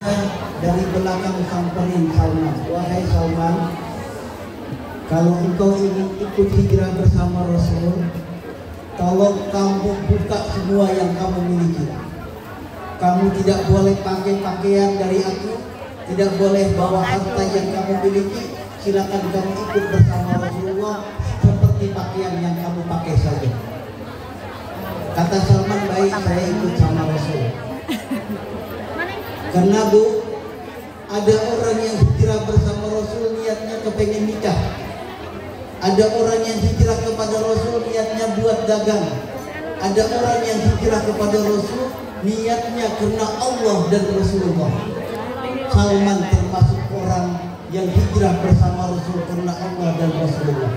Dari belakang samperin Salman, wahai Salman, kalau engkau ingin ikut hijrah bersama Rasul, tolong kamu buka semua yang kamu miliki. Kamu tidak boleh pakai pakaian dari aku, tidak boleh bawa harta yang kamu miliki. Silakan kamu ikut bersama Rasulullah seperti pakaian yang kamu pakai saja. Kata Salman, baik, saya ikut sama Rasul. Karena Bu, ada orang yang hijrah bersama Rasul niatnya kepengen nikah. Ada orang yang hijrah kepada Rasul niatnya buat dagang. Ada orang yang hijrah kepada Rasul niatnya karena Allah dan Rasulullah. Salman termasuk orang yang hijrah bersama Rasul karena Allah dan Rasulullah.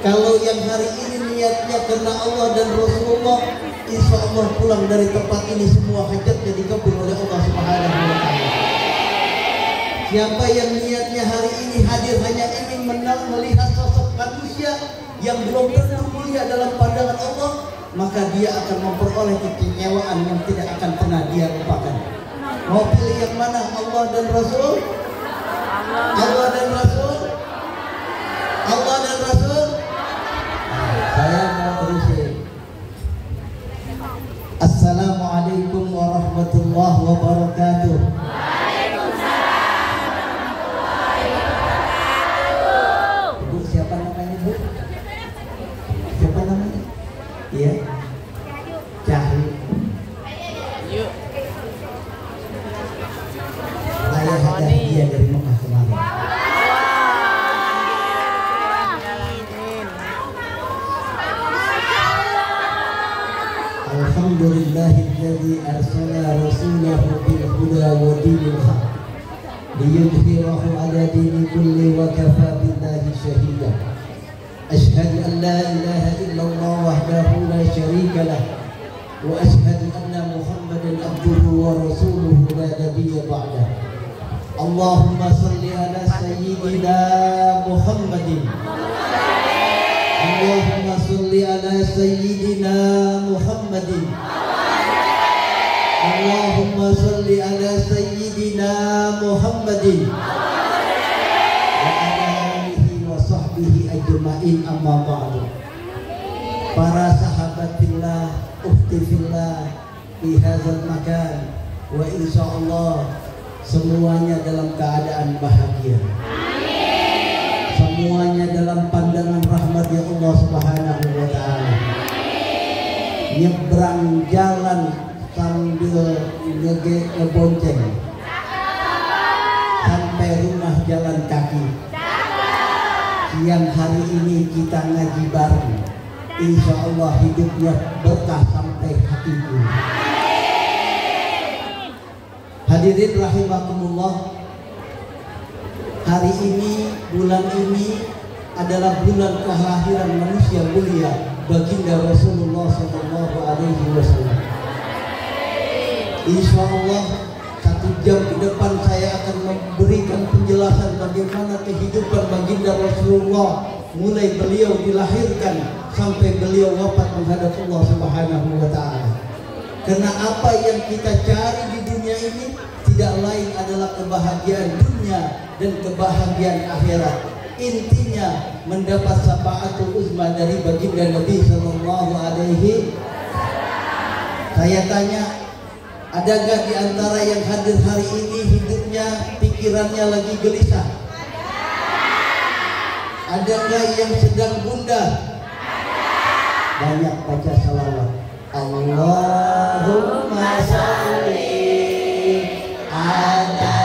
Kalau yang hari ini niatnya karena Allah dan Rasulullah, insya Allah pulang dari tempat ini semua hajatnya dikabul oleh Allah Subhanahu wa Ta'ala. Siapa yang niatnya hari ini hadir hanya ingin melihat sosok manusia yang belum tentu mulia dalam pandangan Allah, maka dia akan memperoleh kekecewaan yang tidak akan pernah dia lupakan. Mau pilih yang mana? Allah dan Rasul? Allah dan Rasul? Allah dan Rasul? Saya mau terusin. Assalamualaikum warahmatullahi wabarakatuh. Bu, siapa namanya Bu? Siapa namanya? Iya. Cahyu. Yuk. Saya ada dia dari Mekah kemarin. Alhamdulillahilladzi arsala rasulahu bil huda wa dinil haq liyudhhirahu ala dini kulli wa kafa billahi shahida. Ashhadu an la ilaha illallah wahdahu la syarika lah wa ashhadu anna Muhammadan abduhu wa rasuluhu la nabiyya ba'dah. Allahumma salli ala sayyidina Muhammadin. Allahumma salli ala sayyidina Muhammadin. Allahumma salli ala sayyidina Muhammadin wa ala alihi wa sahbihi ajma'in, amma ba'du. Para sahabatillah, ukhtifillah di hadzal makan, wa insyaallah semuanya dalam keadaan bahagia. Semuanya dalam pandangan rahmat ya Allah Subhanahu wa Ta'ala. Nyebrang jalan sambil ngebonceng sampai rumah jalan kaki. Siang hari ini kita ngaji bareng. Insya Allah hidupnya berkah sampai hatiku. Hadirin rahimakumullah, hari ini, bulan ini adalah bulan kelahiran manusia mulia baginda Rasulullah Sallallahu Alaihi Wasallam. Insya Allah 1 jam ke depan saya akan memberikan penjelasan bagaimana kehidupan baginda Rasulullah mulai beliau dilahirkan sampai beliau wafat menghadap Allah Subhanahu wa Ta'ala. Karena apa yang kita cari di dunia ini tidak lain adalah kebahagiaan dunia dan kebahagiaan akhirat. Intinya mendapat syafaatul uzma dari baginda Nabi Sallallahu Alaihi. Saya tanya, adakah di antara yang hadir hari ini hidupnya, pikirannya lagi gelisah? Adakah yang sedang gundah? Banyak baca salawat. Allahumma sholli ala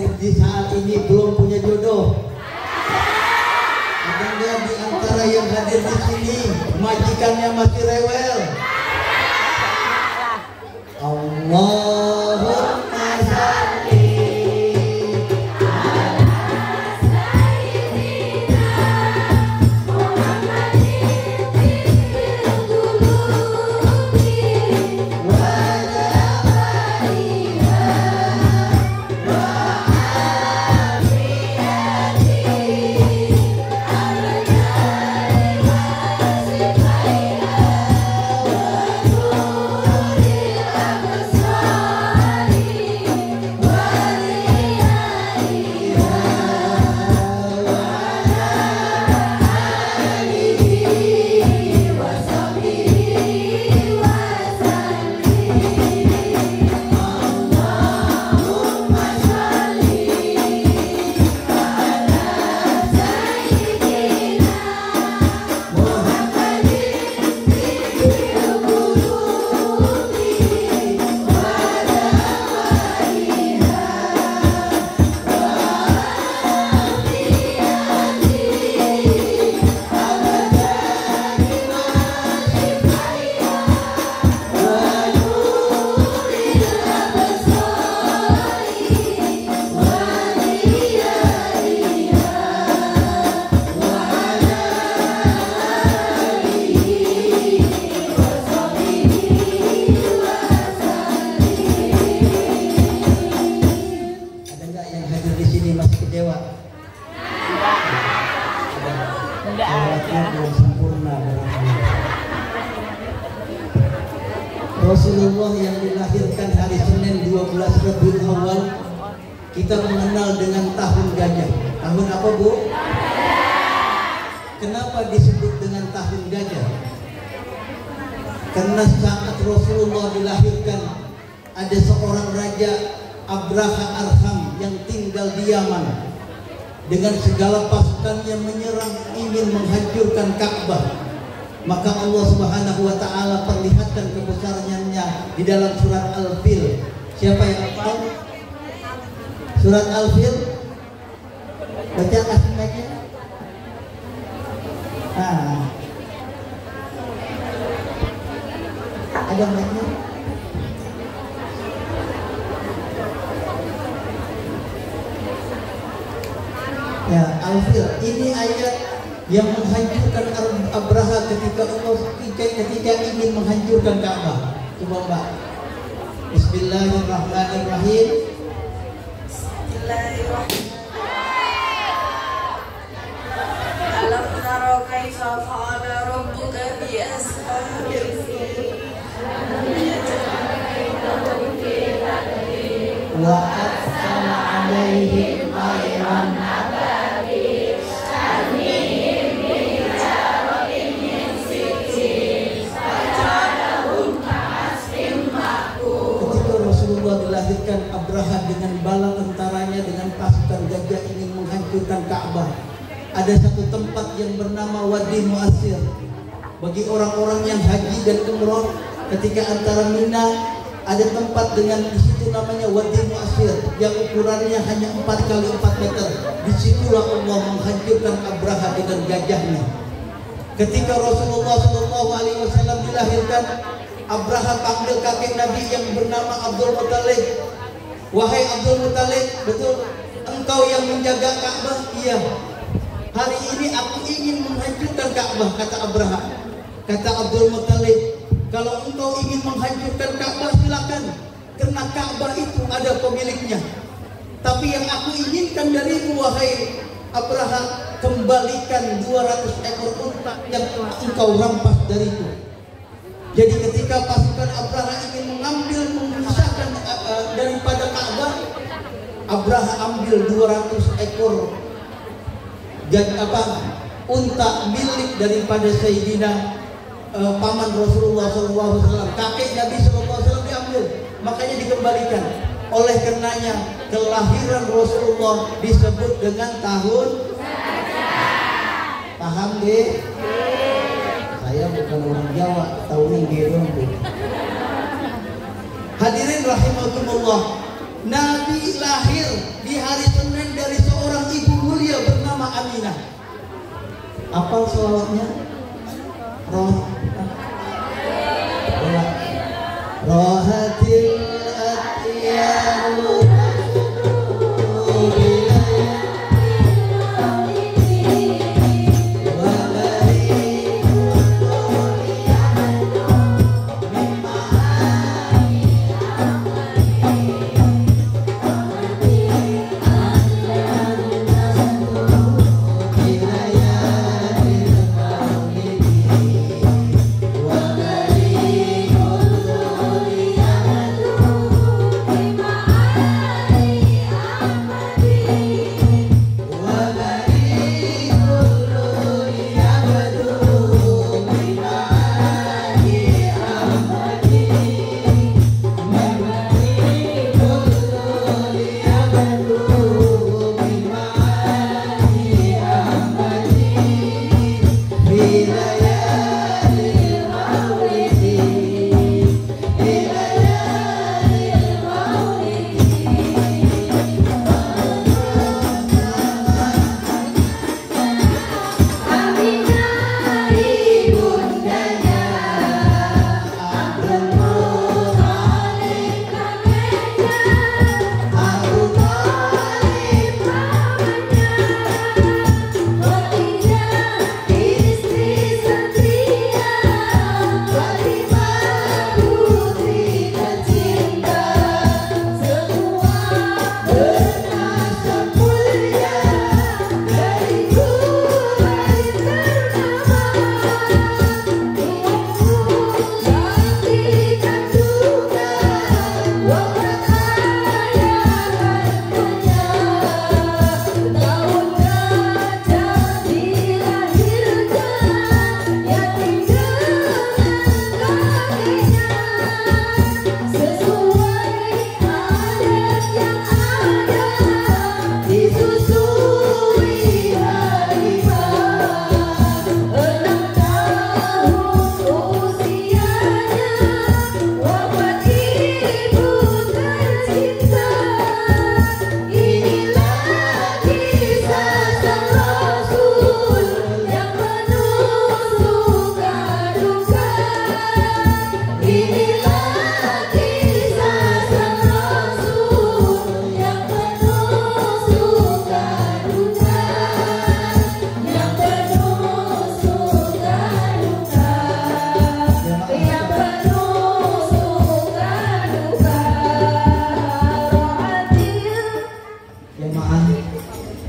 hadir di saat ini belum punya jodoh? Ada nggak di antara yang hadir di sini majikannya masih rewel? Allahumma sholli Rasulullah yang dilahirkan hari Senin 12 Rabiul Awal, kita mengenal dengan tahun gajah. Tahun apa, Bu? Kenapa disebut dengan tahun gajah? Karena saat Rasulullah dilahirkan, ada seorang raja Abraha Arham yang tinggal di Yaman. Dengan segala pasukannya menyerang, ingin menghancurkan Ka'bah. Maka Allah Subhanahu wa Ta'ala perlihatkan kebesarannya di dalam surat Al-Fil. Siapa yang hafal? Surat Al-Fil? Baca kasih aja. Ada mic-nya? Ya, Al-Fil. Ini ayat yang menghancurkan Abraha ketika ingin menghancurkan Ka'bah. Coba Mbak. Bismillahirrahmanirrahim. Alam tara kaifa fa'ala rabbuka bi ashabil fil. Wa arsala 'alaihim tayran ababil tarmihim bijaratin min sijil faj'alahum ka'asfin ma'kul. Ketika Rasulullah dilahirkan, Abraha dengan bala tentaranya dengan pasukan gajah ingin menghancurkan Ka'bah. Ada satu tempat yang bernama Wadi Mu'assir. Bagi orang-orang yang haji dan umroh, ketika antara Mina ada tempat dengan di situ namanya Wadi Mu'assir yang ukurannya hanya 4 kali 4 meter. Disitulah Allah menghancurkan Abraha dengan gajahnya. Ketika Rasulullah SAW dilahirkan, Abraha panggil kakek Nabi yang bernama Abdul Muttalib. Wahai Abdul Muttalib, betul engkau yang menjaga Ka'bah? Iya. Hari ini aku ingin menghancurkan Ka'bah, kata Abraha. Kata Abdul Muttalib, kalau engkau ingin menghancurkan Ka'bah silakan, karena Ka'bah itu ada pemiliknya. Tapi yang aku inginkan darimu, wahai Abraha, kembalikan 200 ekor unta yang telah engkau rampas dariku. Jadi ketika pasukan Abraha ingin memisahkan daripada Ka'bah, Abraha ambil 200 ekor unta milik daripada Sayyidina paman Rasulullah SAW, kakek Nabi SAW diambil, makanya dikembalikan. Oleh karenanya kelahiran Rasulullah disebut dengan tahun gajah. Paham deh? Saya bukan orang Jawa, tahunya gerong tuh. Hadirin rahimakumullah, Nabi lahir di hari Apa selawatnya? Rohatil atiyanu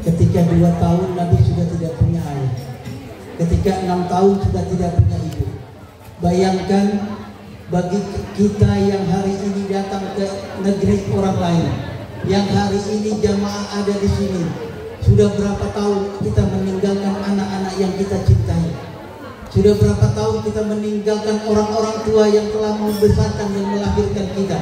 ketika 2 tahun Nabi sudah tidak punya ayah, ketika 6 tahun sudah tidak punya ibu. Bayangkan bagi kita yang hari ini datang ke negeri orang lain, yang hari ini jamaah ada di sini, sudah berapa tahun kita meninggalkan anak-anak yang kita cintai? Sudah berapa tahun kita meninggalkan orang-orang tua yang telah membesarkan dan melahirkan kita?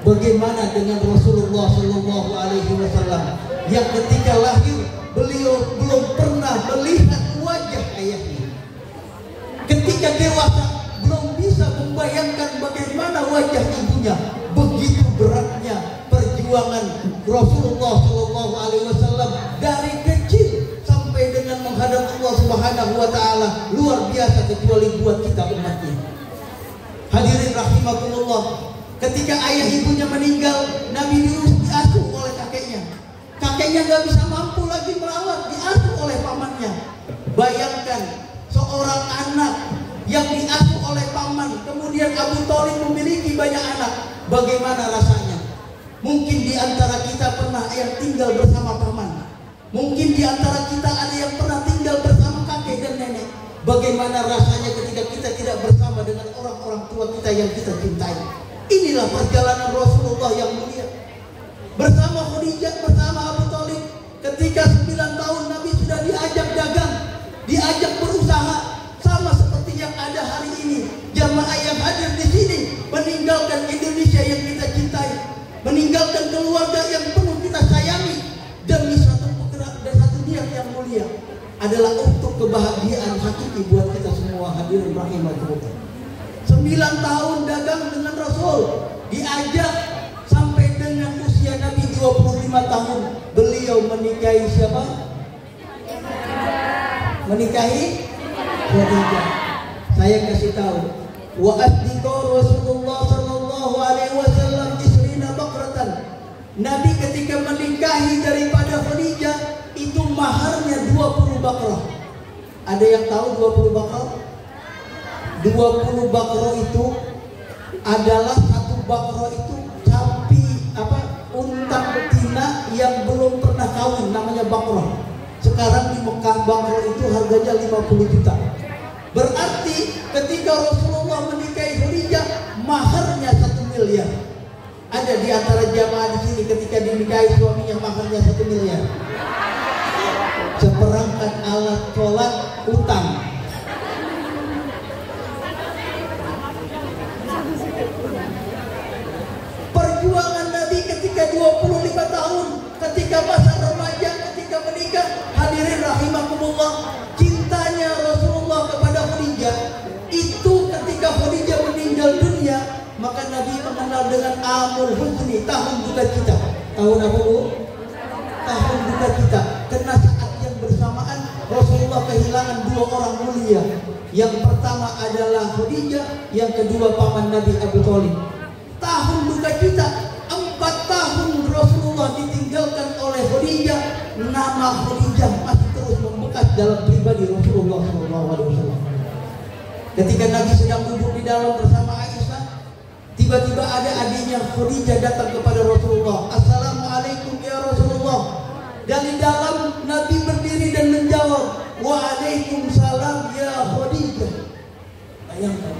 Bagaimana dengan Rasulullah Shallallahu Alaihi Wasallam yang ketika lahir beliau belum pernah melihat wajah ayahnya. Ketika dewasa belum bisa membayangkan bagaimana wajah ibunya. Begitu beratnya perjuangan Rasulullah Shallallahu Alaihi Wasallam dari kecil sampai dengan menghadap Allah Subhanahu Wa Taala, luar biasa kecuali buat kita umatnya. Hadirin rahimakumullah. Ketika ayah ibunya meninggal, Nabi diasuh oleh kakeknya. Kakeknya gak bisa mampu lagi merawat, diasuh oleh pamannya. Bayangkan seorang anak yang diasuh oleh paman, kemudian Abu Thalib memiliki banyak anak. Bagaimana rasanya? Mungkin di antara kita pernah yang tinggal bersama paman. Mungkin di antara kita ada yang pernah tinggal bersama kakek dan nenek. Bagaimana rasanya ketika kita tidak bersama dengan orang-orang tua kita yang kita cintai? Inilah perjalanan Rasulullah yang mulia. Bersama Khadijah, bersama Abu Thalib. Ketika 9 tahun Nabi sudah diajak dagang, diajak berusaha. Sama seperti yang ada hari ini. Jamaah yang hadir di sini meninggalkan Indonesia yang kita cintai, meninggalkan keluarga yang penuh kita sayangi demi satu penggerak dan satu niat yang mulia, adalah untuk kebahagiaan hakiki buat kita semua. Hadirin rahimakumullah. 9 tahun dagang dengan Rasul, diajak sampai dengan usia Nabi 25 tahun beliau menikahi siapa? menikahi Khadijah. Saya kasih tahu, wa asdiqa Rasulullah sallallahu alaihi wasallam isrina baqratan. Nabi ketika menikahi daripada Khadijah itu maharnya 20 bakrah. Ada yang tahu 20 bakrah? 20 bakrah itu adalah satu bakrah itu sapi unta betina yang belum pernah kawin, namanya bakrah. Sekarang di Mekah bakrah itu harganya 50 juta. Berarti ketika Rasulullah menikahi Khadijah maharnya 1 miliar. Ada di antara jamaah di sini ketika dinikahi suaminya maharnya 1 miliar. Seperangkat alat sholat utang. Perjuangan Nabi ketika 25 tahun, ketika masa remaja, ketika menikah, hadirin rahimakumullah, cintanya Rasulullah kepada Khadijah itu ketika Khadijah meninggal dunia, maka Nabi mengenal dengan Amul Huzni, tahun duka cita. Tahun apa bu? Tahun duka cita. Karena saat yang bersamaan Rasulullah kehilangan 2 orang mulia. Yang pertama adalah Khadijah, yang kedua paman Nabi Abu Thalib. Tahun duka cita, 4 tahun Rasulullah ditinggalkan oleh Khadijah. Nama Khadijah masih terus membekas dalam pribadi Rasulullah SAW. Ketika Nabi sedang duduk di dalam bersama Aisyah, tiba-tiba ada adiknya Khadijah datang kepada Rasulullah. Assalamualaikum ya Rasulullah. Dari dalam Nabi berdiri dan menjawab, Waalaikumsalam ya Khadijah. Bayangkan,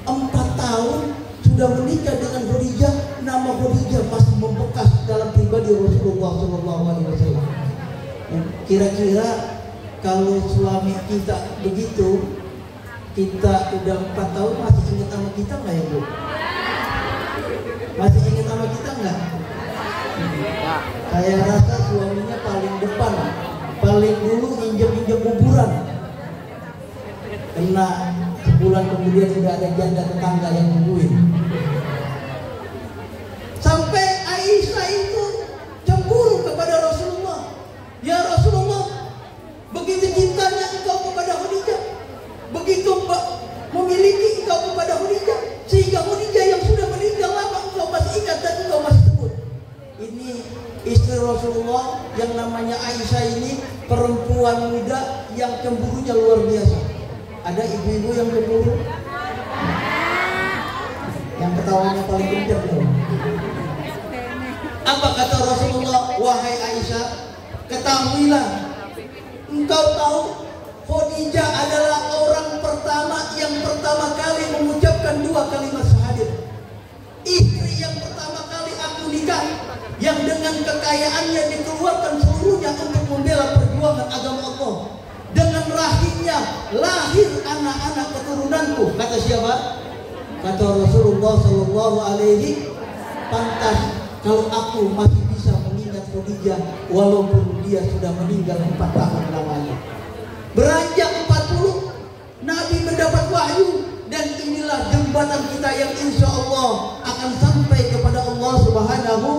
4 tahun sudah menikah dengan Khadijah, nama Khadijah masih membekas dalam pribadi Rasulullah SAW. Kira-kira kalau suami kita begitu, kita udah 4 tahun masih ingat sama kita nggak ya bu? Masih ingat sama kita nggak? Saya rasa suaminya paling depan, paling dulu injek-injek kuburan. Karena sebulan kemudian sudah ada janda tetangga yang nungguin. Sampai Aisyah itu cemburu kepada Rasulullah. Ya Rasulullah, begitu cintanya engkau kepada Khadijah, begitu memiliki engkau kepada Khadijah, sehingga Khadijah yang sudah meninggal lama engkau masih ingat dan engkau masih sebut. Ini istri Rasulullah yang namanya Aisyah ini perempuan muda yang cemburunya luar biasa. Ada ibu-ibu yang cemburu? Yang ketawanya paling kencang loh. Apa kata Rasulullah? Wahai Aisyah, ketahuilah, engkau tahu Khadijah adalah orang pertama yang pertama kali mengucapkan 2 kalimat syahadat. Istri yang pertama kali aku nikah, yang dengan kekayaannya dikeluarkan seluruhnya untuk membela perjuangan agama Allah. Dengan rahimnya lahir anak-anak keturunanku. Kata siapa? Kata Rasulullah Sallallahu Alaihi. Pantas kalau aku masih bisa mengingat Khadijah walaupun dia sudah meninggal 4 tahun lamanya. Beranjak 40, Nabi mendapat wahyu, dan inilah jembatan kita yang insya Allah akan sampai kepada Allah Subhanahu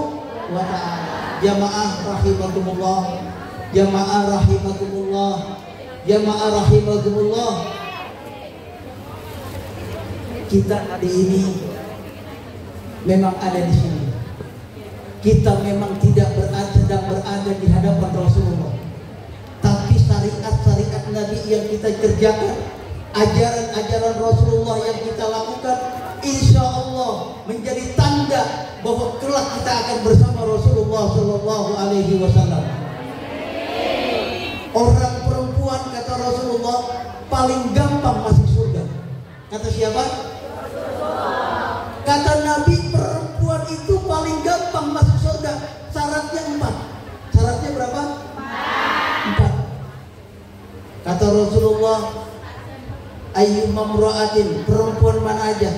wa ta'ala. Jamaah rahimakumullah, jamaah rahimakumullah, jamaah rahimakumullah. Kita hari ini memang ada di sini. Kita memang sedang berada di hadapan Rasulullah. Tapi syariat-syariat Nabi yang kita kerjakan, ajaran-ajaran Rasulullah yang kita lakukan, insya Allah menjadi tanda bahwa kelak kita akan bersama Rasulullah Sallallahu Alaihi Wasallam. Orang perempuan kata Rasulullah paling gampang masuk surga. Kata siapa? Kata Nabi, perempuan itu paling gampang masuk surga. Syaratnya 4. Syaratnya berapa? 4. Kata Rasulullah, ayyuma imra'atin, perempuan mana aja,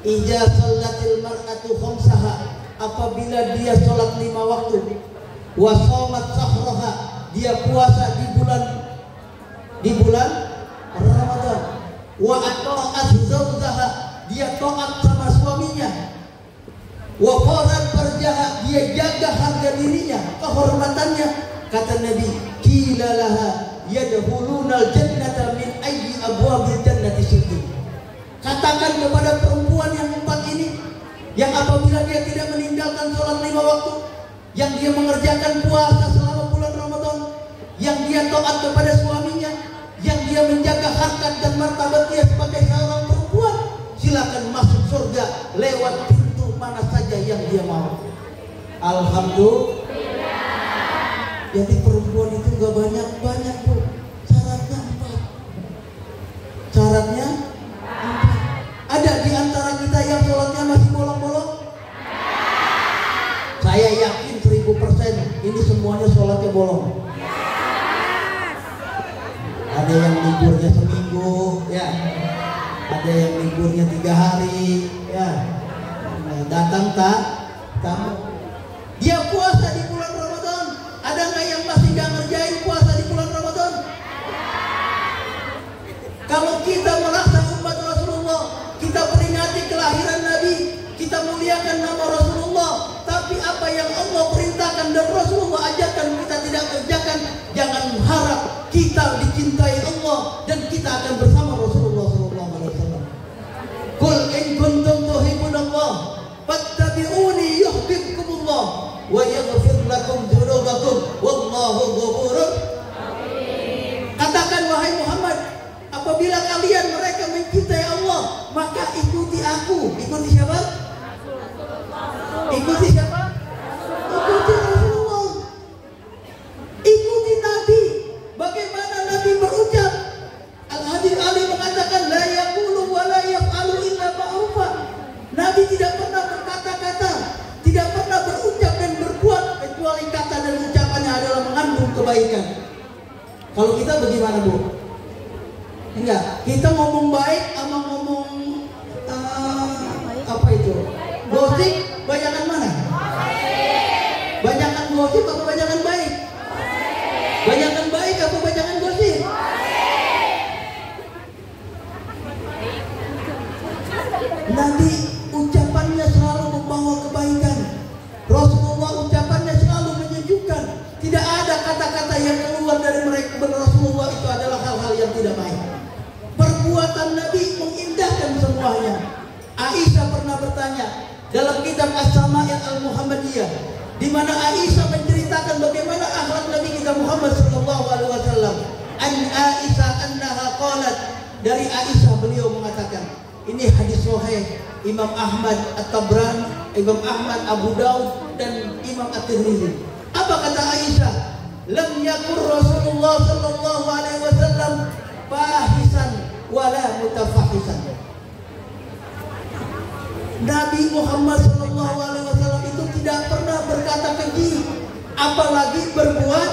idza shallatil mar'atu khamsaha, apabila dia sholat 5 waktu, wa shamat shahraha, dia puasa di bulan Ramadan, wa ata'at zawjaha, dia taat sama suaminya, wa qarat farjaha, dia jaga harga dirinya, kehormatannya. Kata Nabi, qila laha yadkhulunal jannata min ayyi abwabil jannati syi'tum. Katakan kepada perempuan yang 4 ini, yang apabila dia tidak meninggalkan sholat 5 waktu, yang dia mengerjakan puasa selama bulan Ramadan, yang dia taat kepada suaminya, yang dia menjaga harkat dan martabat dia sebagai seorang perempuan, silakan masuk surga lewat pintu mana saja yang dia mau. Alhamdulillah. Jadi perempuan itu gak banyak-banyak, Bu. Syaratnya 4. Syaratnya 4. Ada di antara kita yang sholatnya masih bolong-bolong? Saya yakin 1000% ini semuanya sholatnya bolong. Ada yang liburnya seminggu, ya. Ada yang liburnya 3 hari, ya. Datang tamu. Dia puasa di bulan Ramadan. Ada nggak yang masih nggak ngerjain puasa di bulan Ramadan? Kalau kita merasa umat Rasulullah, kita peringati kelahiran Nabi, kita muliakan nama Rasulullah, tapi apa yang Allah perintahkan dan Rasulullah ajarkan kita tidak kerjakan, jangan harap kita dicintai Allah dan kita akan bersama Rasulullah SAW. Qul in kuntum tuhibbunallah fattabi'uni yuhibbukumullah wa yaghfir lakum dzunubakum wallahu ghafurur rahim. Katakan wahai Muhammad, apabila kalian mereka mencintai Allah, maka ikuti aku. Ikuti siapa? Ikuti siapa? Ikuti Rasulullah. Ikuti Nabi. Bagaimana Nabi berucap? Al-Hadith Ali mengatakan la yaqulu wa la yaf'alu illa ma'rufa. Nabi tidak pernah berkata-kata, tidak pernah berucap dan berbuat kecuali kata dan ucapannya adalah mengandung kebaikan. Kalau kita bagaimana, Bu? Enggak, kita ngomong baik sama ngomong apa itu? Gosip, banyakan mana? Banyakan gosip apa banyakan baik? Banyakan baik apa banyakan gosip? Nabi ucapannya selalu membawa kebaikan. Rasulullah ucapannya selalu menyejukkan. Tidak ada kata-kata yang keluar dari mereka Rasulullah itu adalah hal-hal yang tidak baik. Perbuatan Nabi mengindahkan semuanya. Aisyah pernah bertanya dalam kitab As-Sama'il Al-Muhammadiyah, di mana Aisyah menceritakan bagaimana akhlak Nabi kita Muhammad sallallahu alaihi wasallam. An Aisyah annaha qalat, dari Aisyah beliau mengatakan, ini hadis sahih Imam Ahmad At-Tabrani, Imam Ahmad Abu Daud dan Imam At-Tirmidzi. Apa kata Aisyah? Lam yakun Rasulullah sallallahu alaihi wasallam fahisan wala mutafahisan. Nabi Muhammad sallallahu alaihi wasallam itu tidak pernah berkata keji, apalagi berbuat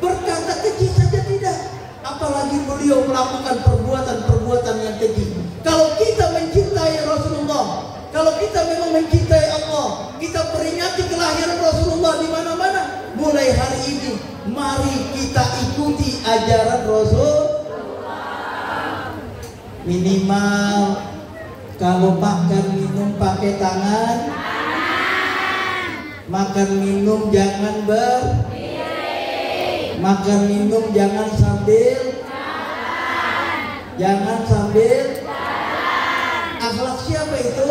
berkata keji saja tidak, apalagi beliau melakukan perbuatan-perbuatan yang keji. Kalau kita mencintai Rasulullah, kalau kita memang mencintai Allah, kita peringati kelahiran Rasulullah di mana-mana. Mulai hari ini, mari kita ikuti ajaran Rasul. Minimal kalau makan minum pakai tangan, makan minum jangan makan minum jangan sambil akhlak siapa itu?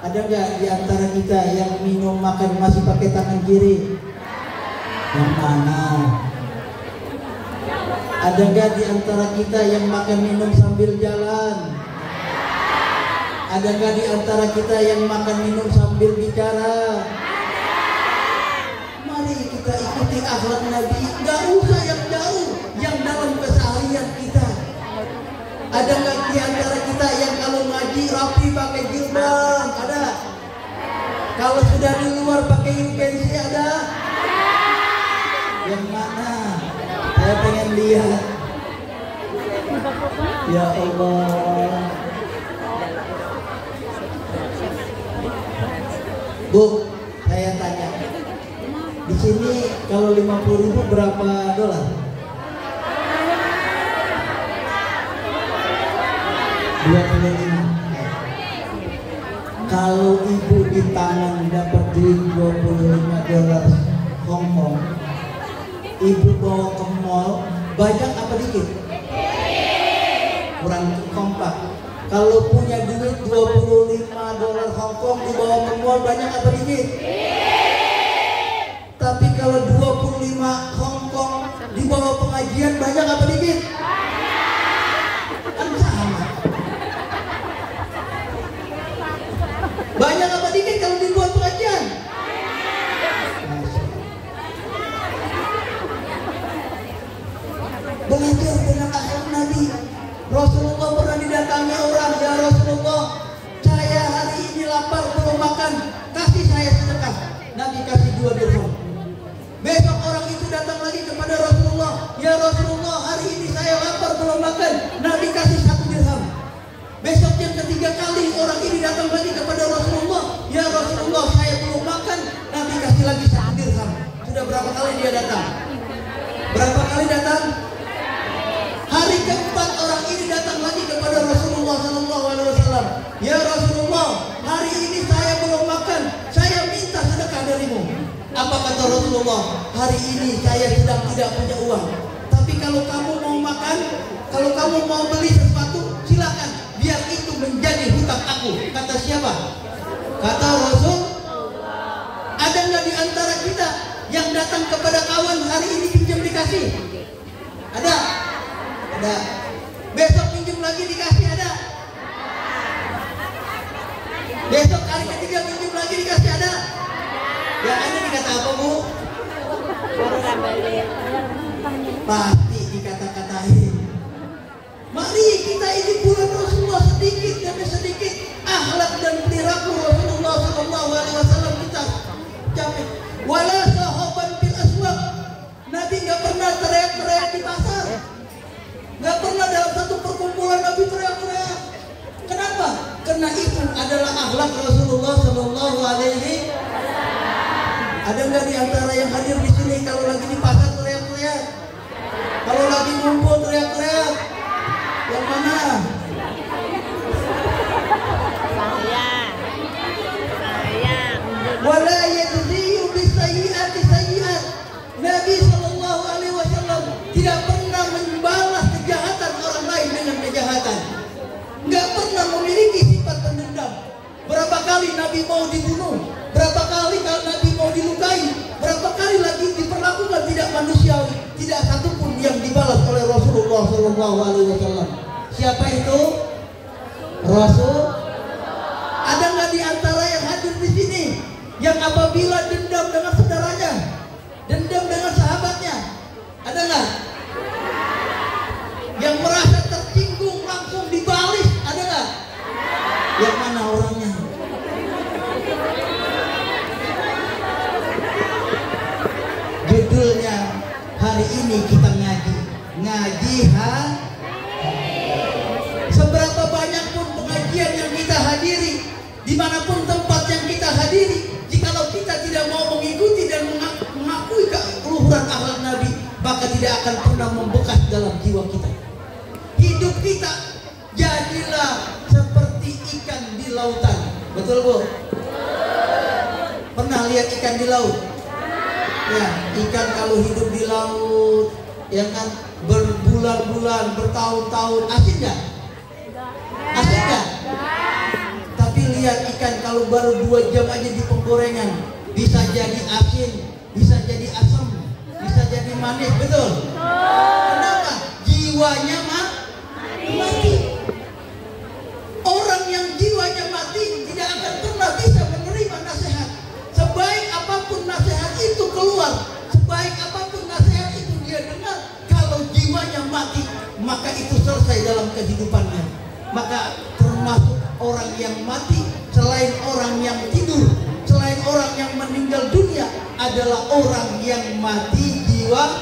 Ada nggak di antara kita yang minum makan masih pakai tangan kiri? Yang mana? Ada nggak di antara kita yang makan minum sambil jalan? Ada nggak di antara kita yang makan minum sambil bicara? Mari kita ikuti akhlak Nabi. Nggak usah yang jauh, yang dalam keseharian kita. Ada nggak di antara kita yang kalau ngaji rapi pakai jilbab? Ada. Kalau sudah di luar pakai UKC ada? Yang mana? Saya pengen lihat. Ya Allah. Bu, saya tanya. Di sini kalau 50.000 berapa dolar? 25. Kalau ibu di tangan dapat duit 25 dolar ibu bawa ke mall, banyak apa dikit? Kurang kompak. Kalau punya duit $25 Hongkong dibawa ke mall, banyak apa dikit? Tapi kalau 25 Hongkong dibawa pengajian, banyak apa dikit? Kan sama. Banyak apa dikit kalau dibuat pengajian? Belajar dengan akhlak Nabi. Rasulullah pernah didatangi orang, ya Rasulullah, saya hari ini lapar belum makan, kasih saya sedekah. Nabi kasih 2 dirham. Besok orang itu datang lagi kepada Rasulullah, ya Rasulullah, hari ini saya lapar belum makan, Nabi kasih 1 dirham. Besok yang ketiga kali orang ini datang lagi kepada Rasulullah, ya Rasulullah, saya belum makan, Nabi kasih lagi 1 dirham. Sudah berapa kali dia datang? Berapa kali datang? Hari keempat orang ini datang lagi kepada Rasulullah SAW. Ya Rasulullah, hari ini saya belum makan, saya minta sedekah darimu. Apa kata Rasulullah? Hari ini saya sedang tidak punya uang, tapi kalau kamu mau makan, kalau kamu mau beli sesuatu, silakan, biar itu menjadi hutang aku. Kata siapa? Kata Rasul. Ada nggak di antara kita yang datang kepada kawan hari ini pinjam dikasih? Ada? Ada. Besok pinjam lagi dikasih, ada? Besok hari ketiga pinjam lagi dikasih, ada? Ya ini dikata apa, Bu? Pasti dikata-katain. Mari kita ini bulan Rasulullah, sedikit demi sedikit akhlak dan perilaku Rasulullah SAW kita capai. Wala sahaban fil aswaq. Nabi nggak pernah teriak-teriak di pasar. Nggak pernah dalam satu perkumpulan Nabi teriak-teriak. Kenapa? Karena itu adalah akhlak Rasulullah SAW. Ada nggak di antara yang hadir di sini kalau lagi di pasar teriak-teriak? Kalau lagi ngumpul teriak-teriak? Yang mana? Wala yajziyu bisayyi'ati sayyi'at. Nabi SAW tidak pernah membalas kejahatan orang lain dengan kejahatan. Nggak pernah memiliki sifat pendendam. Berapa kali Nabi mau dibunuh? Berapa kali Nabi mau dilukai? Berapa kali lagi diperlakukan tidak manusiawi? Tidak satupun yang dibalas oleh Rasulullah SAW. Siapa itu? Rasul. Ada nggak di antara yang hadir di sini yang apabila dendam dengan saudaranya, dendam dengan sahabatnya? Ada nggak? Yang merasa tersinggung langsung dibalis? Ada nggak? Yang mana orangnya? Judulnya hari ini kita ngaji seberapa banyak pun pengajian yang kita hadiri, dimanapun tempat yang kita hadiri, jikalau kita tidak mau mengikuti dan mengakui keluhuran akhlak Nabi, maka tidak akan pernah membekas dalam jiwa kita. Hidup kita jadilah seperti ikan di lautan. Betul, Bu? Pernah lihat ikan di laut? Ya, ikan kalau hidup di laut, ya kan, berbulan-bulan, bertahun-tahun, asin nggak? Asin nggak? Tapi lihat ikan kalau baru 2 jam aja di penggorengan, bisa jadi asin, bisa jadi asam, bisa jadi manis, betul? Kenapa? Jiwanya mati. Orang yang jiwanya mati tidak akan pernah bisa menerima nasihat. Sebaik apapun nasihat itu keluar, sebaik apapun nasihat itu dia dengar, kalau jiwanya mati, maka itu selesai dalam kehidupannya. Maka termasuk orang yang mati, selain orang yang tidur, selain orang yang meninggal dunia, adalah orang yang mati jiwa.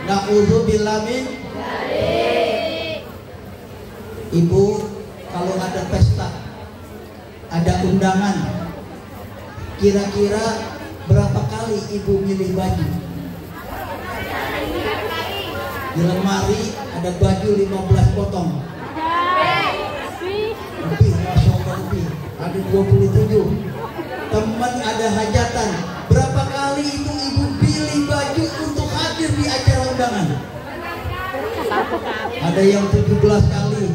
Na'udzubillah min. Ibu, kalau ada pesta, ada undangan, kira-kira berapa kali ibu milih baju? Di lemari ada baju 15 potong. Lebih, Masya Allah, lebih. Ada 27. Teman ada hajatan. Berapa kali itu ibu pilih baju untuk tangan. Ada yang 17 kali.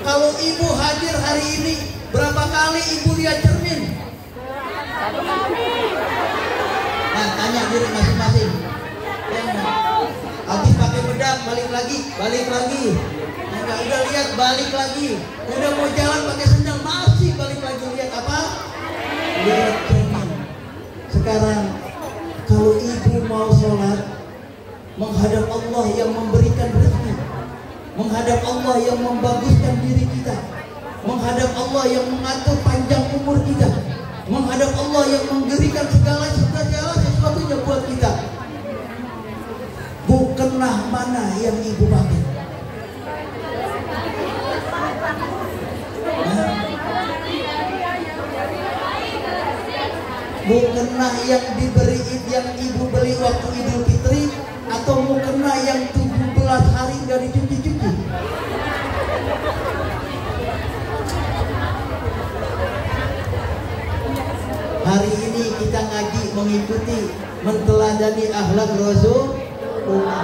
Kalau ibu hadir hari ini, berapa kali ibu lihat cermin? Nah, tanya diri masing-masing. Habis pakai bedak, balik lagi. Nah, udah lihat, balik lagi. Udah mau jalan pakai sendal, masih balik lagi. Lihat apa? Lihat cermin. Sekarang, kalau ibu mau sholat, menghadap Allah yang memberikan rezeki, menghadap Allah yang membaguskan diri kita, menghadap Allah yang mengatur panjang umur kita, menghadap Allah yang memberikan segala sesuatunya buat kita. Bukanlah mana yang ibu pakai. Bukanlah yang diberi, yang ibu beli waktu Idul Fitri, atau mukena yang 17 hari dari cuci-cuci. Hari ini kita ngaji mengikuti menteladani akhlak Rasulullah.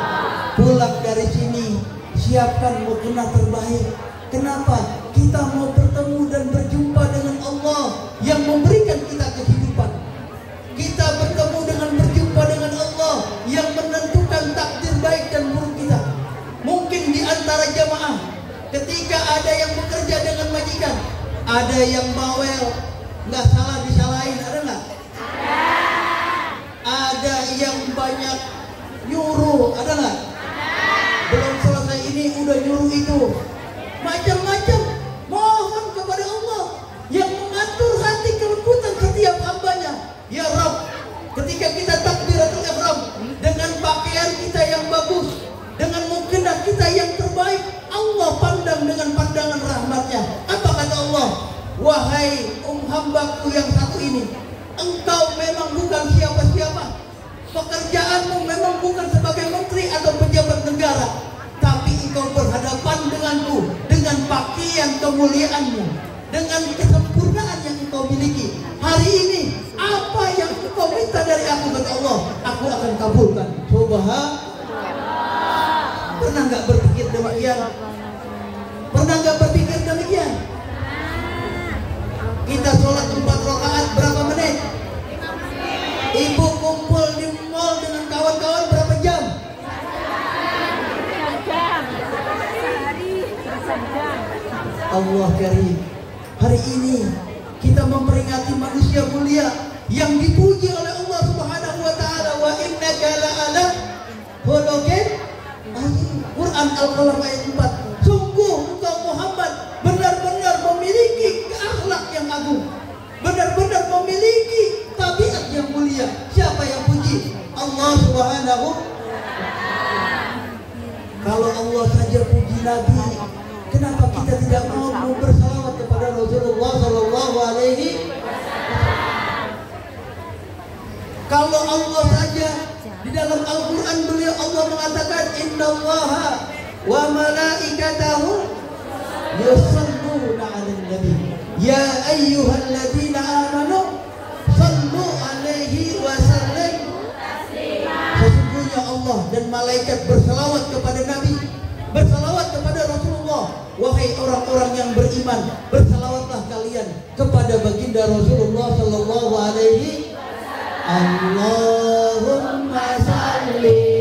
Pulang dari sini siapkan mukena terbaik. Kenapa? Kita mau bertemu dan berjumpa dengan Allah yang memberikan kita kehidupan. Kita bertemu dengan berjumpa dengan Allah yang menentukan takdir baik dan buruk kita. Mungkin di antara jamaah ketika ada yang bekerja dengan majikan, ada yang bawel, nggak salah disalahin, ada nggak? Ada yang banyak nyuruh, ada nggak? Belum selesai ini udah nyuruh itu, macam-macam. Mohon kepada Allah yang mengatur hati kelembutan setiap hambanya. Ya Rabb, ketika kita takbiratul ihram dengan pakaian kita yang bagus, dengan mukena kita yang terbaik, Allah pandang dengan pandangan rahmatnya. Apa kata Allah? Wahai hambaku yang satu ini, engkau memang bukan siapa-siapa. Pekerjaanmu memang bukan sebagai menteri atau pejabat negara, tapi engkau berhadapan denganku dengan pakaian kemuliaanmu, dengan kesempurnaan yang engkau miliki. Hari ini apa yang engkau minta dari aku, kata Allah, aku akan kabulkan. Pernah nggak berpikir demikian? Pernah nggak berpikir demikian? Kita sholat 4 rakaat berapa menit? Ibu kumpul di mall dengan kawan-kawan berapa jam? Allah Karim. Hari ini kita memperingati manusia mulia yang dipuji oleh Allah Subhanahu wa taala. Wa innaka la'ala khuluqin azim. Quran Al-Qalam ayat 4. Sungguh engkau Muhammad benar-benar memiliki akhlak yang agung, benar-benar memiliki tabiat yang mulia. Siapa yang puji? Allah Subhanahu. Kalau Allah saja puji Nabi, kenapa kita tidak mau bersalawat kepada Rasulullah Sallallahu Alaihi Wasallam? Kalau Allah saja di dalam Al-Quran beliau Allah mengatakan Innallaha wa malaikatahu yusalluna 'alan nabi ya ayyuhalladzina amanu sallu 'alaihi wa sallimu taslima. Sesungguhnya Allah dan malaikat berselawat kepada Nabi, berselawat kepada Rasulullah. Wahai orang-orang yang beriman, berselawatlah kalian kepada baginda Rasulullah Sallallahu Alaihi Wasallam. Allahumma salli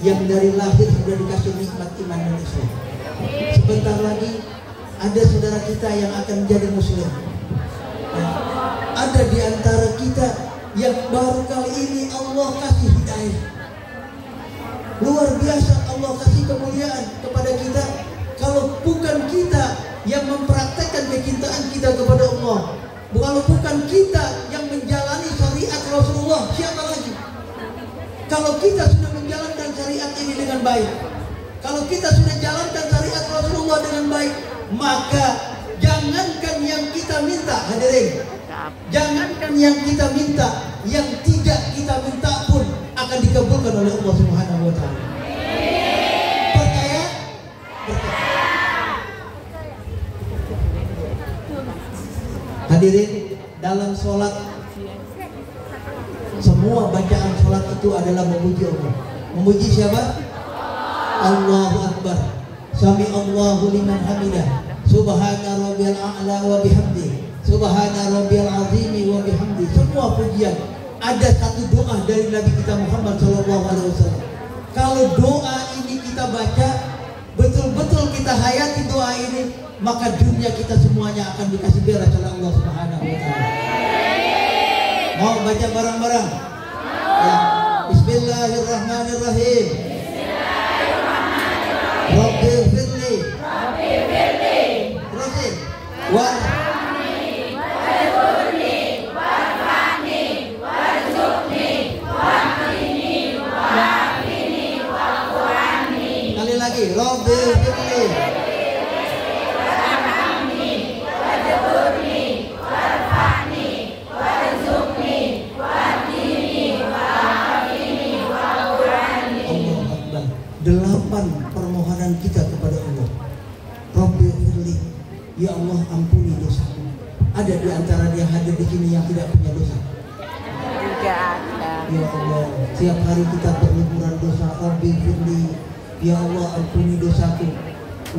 yang dari lahir sudah dikasih nikmat iman dan Islam. Sebentar lagi ada saudara kita yang akan menjadi muslim. Nah, ada di antara kita yang baru kali ini Allah kasih hidayah. Luar biasa Allah kasih kemuliaan kepada kita. Kalau bukan kita yang mempraktekkan kecintaan kita kepada Allah, kalau bukan kita yang menjalani syariat Rasulullah, siapa lagi? Kalau kita sudah menjalankan syariat ini dengan baik, kalau kita sudah jalankan syariat Rasulullah dengan baik, maka jangankan yang kita minta, hadirin, jangankan yang kita minta, yang tidak kita minta pun akan dikabulkan oleh Allah Subhanahu wa taala. Percaya? Hadirin, dalam sholat semua bacaan sholat itu adalah memuji Allah. Memuji siapa? Allahu Akbar. Sami Allahu liman hamidah. Subhana rabbiyal a'la wa bihamdi. Subhana rabbiyal azimi wa bihamdi. Semua pujian. Ada satu doa dari Nabi kita Muhammad SAW. Kalau doa ini kita baca, betul-betul kita hayati doa ini, maka dunia kita semuanya akan dikasih beres oleh Allah Subhanahu wa taala. Mau baca bareng-bareng? Ya. Bismillahirrahmanirrahim. Rabbi firli. Terusin. Warhamni warhamni warhamni warzuqni wahdini wahdini wa'afini. Kali lagi. Rabbi firli. Delapan permohonan kita kepada Allah. Rabbi firli, ya Allah ampuni dosaku. Ada di antara yang hadir di sini yang tidak punya dosa? Juga ada. Ya Allah, tiap hari kita berleburan dosa. Rabbi firli, ya Allah ampuni dosaku.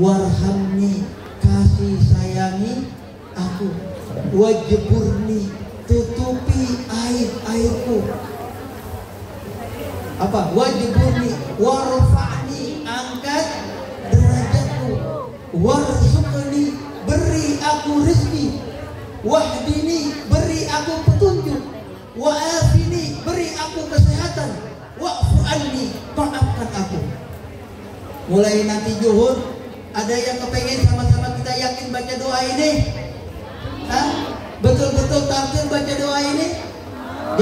Warhamni, kasih sayangi aku. Wajburni, tutupi aib-aibku. Apa? Wajburni, warfa'ni, angkat derajatku. Warzuqni, beri aku rezeki. Wahdini, beri aku petunjuk. Wa'afini, beri aku kesehatan. Wa'fu anni, maafkan aku. Mulai nanti zuhur, ada yang kepengen sama-sama kita yakin baca doa ini? Hah? Betul-betul tampil baca doa ini?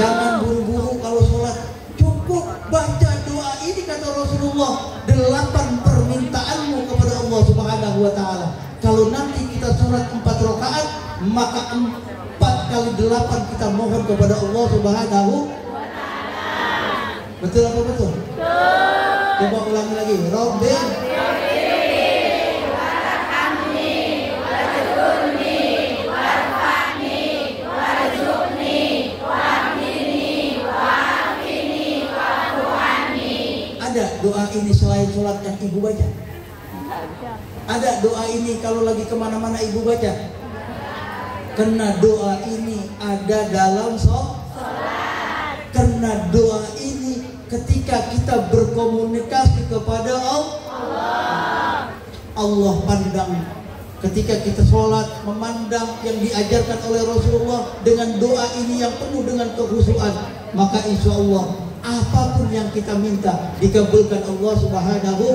Jangan buru-buru kalau sholat. Cukup baca doa ini, kata Rasulullah, 8 permintaanmu kepada Allah Subhanahu wa taala. Kalau nanti kita sholat 4 rakaat, maka 4 kali 8 kita mohon kepada Allah Subhanahu wa taala. Betul apa betul? Betul. Coba ulangi lagi. Rabbi doa ini selain sholat yang ibu baca? Ada doa ini kalau lagi kemana-mana ibu baca? Karena doa ini ada dalam sholat. Karena doa ini ketika kita berkomunikasi kepada Allah, Allah pandang. Ketika kita sholat, memandang yang diajarkan oleh Rasulullah dengan doa ini yang penuh dengan kekhusyuan, maka insya Allah apapun yang kita minta dikabulkan Allah Subhanahu wa taala.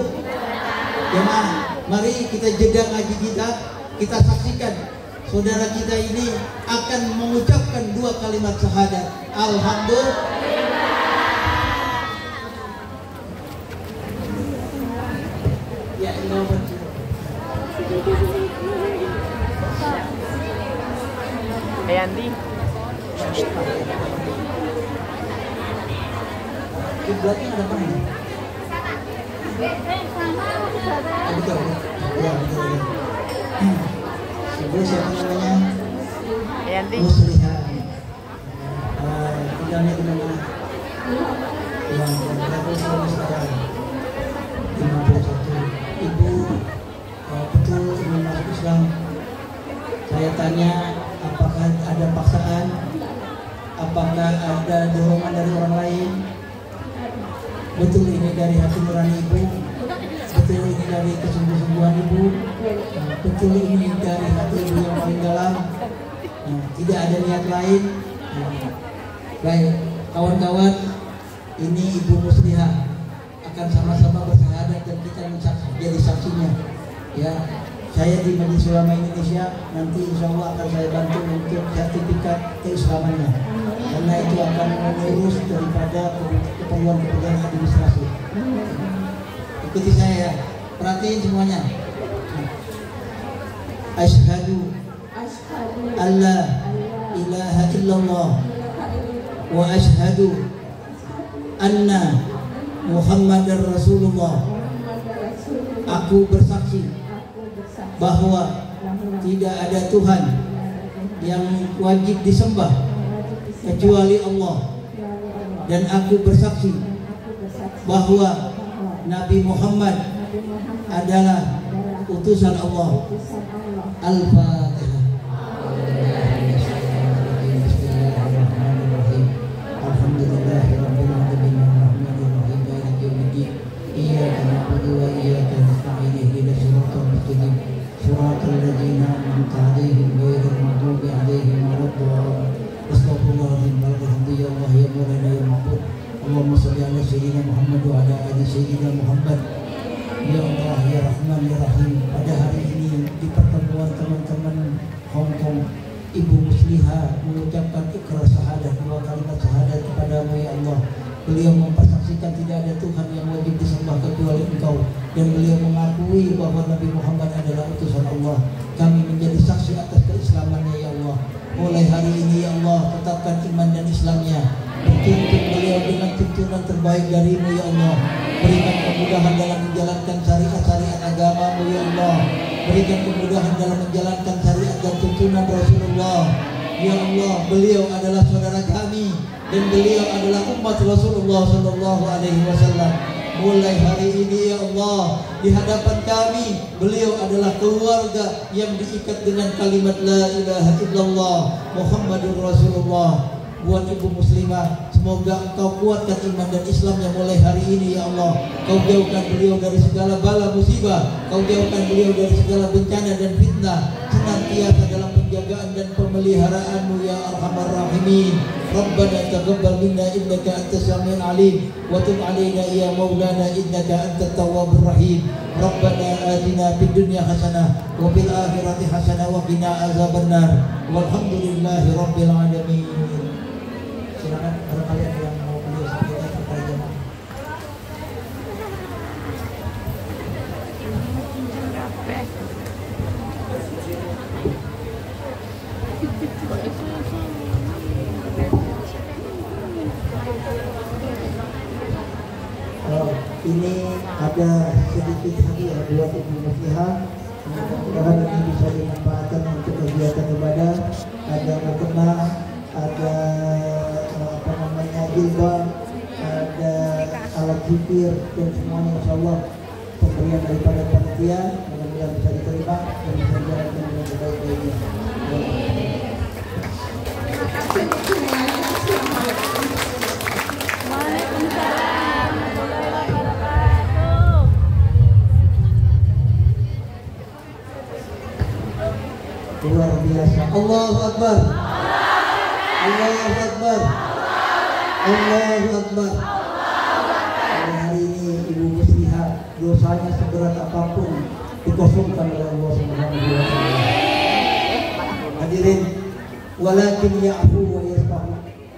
Jemaah, mari kita jeda ngaji kita saksikan saudara kita ini akan mengucapkan 2 kalimat syahadat. Alhamdulillah. Ya Allah. Andi. Kiblatnya ada apa ini? Betul. Ya, betul. Ibu siapa namanya? Yanti. Muslihat. Tinggalnya di mana? Ya, berapa tahun sekarang? 51. Ibu betul ingin masuk Islam. Saya tanya, apakah ada paksaan? Apakah ada dorongan dari orang lain? Betul ini dari hati nurani ibu, betul ini dari kesungguh-sungguhan ibu, betul ini dari hati ibu yang paling dalam. Tidak ada niat lain. Baik, kawan-kawan, ini Ibu Muslihah akan sama-sama bersahadat dan kita jadi saksinya. Ya, saya di Majelis Ulama Indonesia nanti insya Allah akan saya bantu untuk sertifikat keislamannya, karena itu akan mengurus daripada keperluan administrasi. Ikuti saya ya, perhatiin semuanya. Asyhadu alla ilaha illallah wa asyhadu anna Muhammadar Rasulullah. Aku bersaksi bahwa tidak ada Tuhan yang wajib disembah kecuali Allah, dan aku bersaksi bahwa Nabi Muhammad adalah utusan Allah. Al-Fatihah. Allahumma sholli ala sayyidina Muhammad wa ala ali sayyidina Muhammad. Ya Allah ya Rahman ya Rahim, pada hari ini di pertemuan teman-teman Hong Kong, Ibu Muslihah mengucapkan ikrar syahadah, 2 kalimat syahadat kepadamu ya Allah. Beliau mempersaksikan tidak ada Tuhan yang wajib disembah kecuali Engkau, dan beliau mengakui bahwa Nabi Muhammad adalah utusan Allah. Kami menjadi saksi atas keislamannya ya Allah. Mulai hari ini ya Allah, tetapkan iman dan Islamnya, bertuntun beliau dengan tuntunan terbaik darimu ya Allah. Berikan kemudahan dalam menjalankan syariat-syariat agamamu ya Allah. Berikan kemudahan dalam menjalankan syariat dan tuntunan Rasulullah ya Allah. Beliau adalah saudara kami dan beliau adalah umat Rasulullah Sallallahu Alaihi Wasallam. Mulai hari ini ya Allah, di hadapan kami beliau adalah keluarga yang diikat dengan kalimat la ilaha illallah Muhammadur Rasulullah. Buat Ibu Muslimah, semoga Engkau kuatkan iman dan Islamnya mulai hari ini ya Allah. Kau jauhkan beliau dari segala bala musibah, Kau jauhkan beliau dari segala bencana dan fitnah, senantiasa dalam penjagaan dan pemeliharaanmu ya Arhamar Rahimin. Rabbana taqabbal minna innaka antas samiul alim wa tub alaina ya maulana innaka antat tawwabur rahim. Rabbana atina fid dunya hasanah wa fil akhirati hasanah wa qina azabannar. Walhamdulillahi rabbil alamin. Silakan barangkali ada yang mau beliau sampaikan terkait jamaah. Ini ada sedikit hadiah buat Ibu Muslihah. Mudah-mudahan ini bisa dimanfaatkan untuk kegiatan ibadah. Ada mukena, ada jilbab, ada alat zikir, dan semuanya insya Allah pemberian daripada panitia. Mudah-mudahan bisa diterima dan bisa dijalankan dengan sebaik-baiknya. Luar biasa. Allahu Akbar. Allahu Akbar. Allahu Akbar. Hari ini Ibu Muslihah dosanya seberat apapun dikosongkan oleh Allah Subhanahu wa taala. Hadirin, walakin ya'fu wa yasfahu.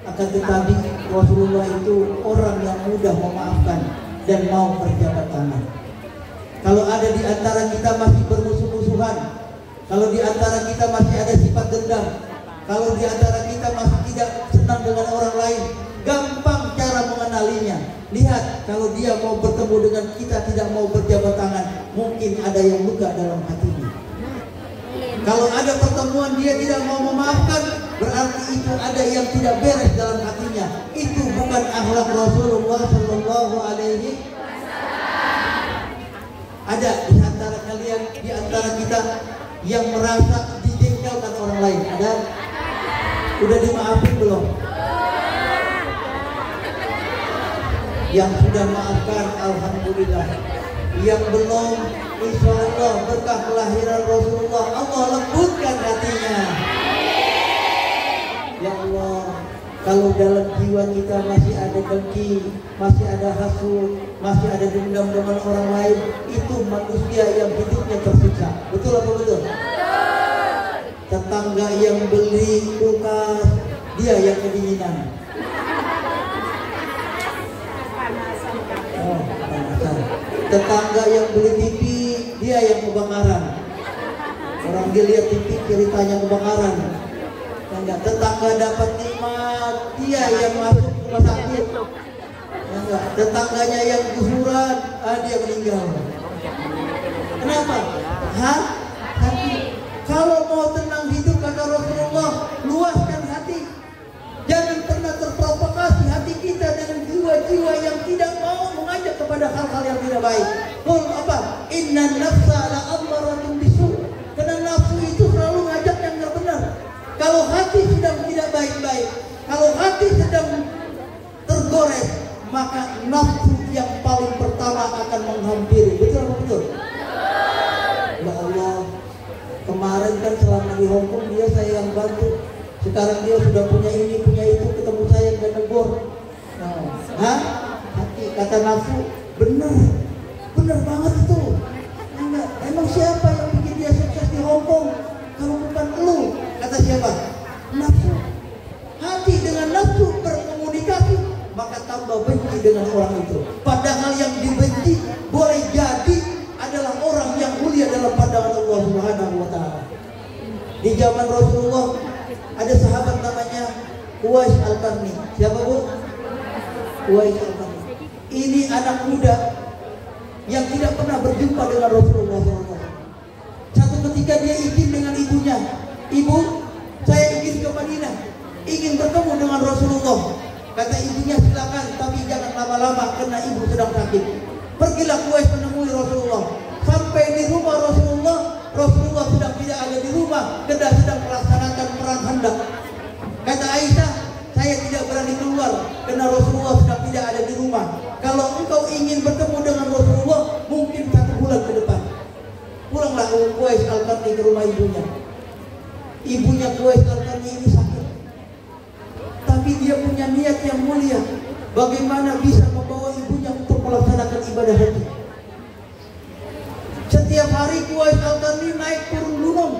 Akan tetapi Rasulullah itu orang yang mudah memaafkan dan mau berjabat tangan. Kalau ada di antara kita masih bermusuh-musuhan, kalau di antara kita masih ada sifat dendam, kalau di antara kita masih tidak senang dengan orang lain, gampang cara mengenalinya. Lihat, kalau dia mau bertemu dengan kita tidak mau berjabat tangan, mungkin ada yang luka dalam hatinya. Kalau ada pertemuan dia tidak mau memaafkan, berarti itu ada yang tidak beres dalam hatinya. Itu bukan akhlak Rasulullah Sallallahu Alaihi Wasallam. Ada di antara kalian, di antara kita yang merasa dijengkelkan orang lain? Ada? Udah dimaafin belum? Yang sudah maafkan, alhamdulillah. Yang belum, insya Allah berkah kelahiran Rasulullah, Allah lembutkan hatinya. Ya Allah, kalau dalam jiwa kita masih ada dengki, masih ada hasud, masih ada dendam dengan orang lain, itu manusia yang hidupnya tersiksa. Betul apa betul? Tetangga yang beli kulkas, dia yang kedinginan. Oh, panasan. Tetangga yang beli TV, dia yang kebakaran. Orang dia lihat TV ceritanya kebakaran. Enggak, tetangga dapat nikmat, dia yang masuk rumah sakit. Enggak, tetangganya yang gusuran, dia meninggal. Kenapa? Hati. Kalau mau tenang hidup, kata Rasulullah, luaskan hati. Jangan pernah terprovokasi hati kita dengan jiwa-jiwa yang tidak mau mengajak kepada hal-hal yang tidak baik. Qul apa? Innan nafsa la'ammaratun bisu'. Karena nafsu itu selalu ngajak yang tidak benar. Kalau hati sedang tidak baik-baik, kalau hati sedang tergores, maka nafsu yang paling pertama akan menghampiri. Betul atau betul? Ya Allah, kemarin kan selama di Hongkong saya yang bantu. Sekarang dia sudah punya ini, punya itu, ketemu saya dan negor. Hati, kata nafsu, benar banget itu. Enggak, emang siapa yang bikin dia sukses di Hongkong? Kalau bukan lu, kata siapa? Nafsu. Hati dengan nafsu berkomunikasi, maka tambah benci dengan orang itu. Padahal yang dibenci boleh jadi adalah orang yang mulia dalam pandangan Allah Subhanahu wa Ta'ala. Di zaman Rasulullah ada sahabat namanya Uwais Al-Qarni. Siapa bu? Uwais Al-Qarni. Ini anak muda yang tidak pernah berjumpa dengan Rasulullah SAW. Satu ketika dia izin dengan ibunya, ibu, saya ingin ke Madinah, ingin bertemu dengan Rasulullah. Kata ibunya, silakan, tapi jangan lama-lama karena ibu sedang sakit. Pergilah Uwais menemui Rasulullah. Sampai di rumah Rasulullah sedang tidak ada di rumah, karena sedang melaksanakan perang Khandaq. Kata Aisyah, saya tidak berani keluar karena Rasulullah sedang tidak ada di rumah. Kalau engkau ingin bertemu dengan Rasulullah, mungkin 1 bulan ke depan. Pulanglah Uwais Al-Qarni ke rumah ibunya. Ibunya Uwais Al-Qarni ini sakit, tapi dia punya niat yang mulia. Bagaimana bisa membawa ibunya untuk melaksanakan ibadah haji? Setiap hari Uwais Al-Qarni naik turun gunung,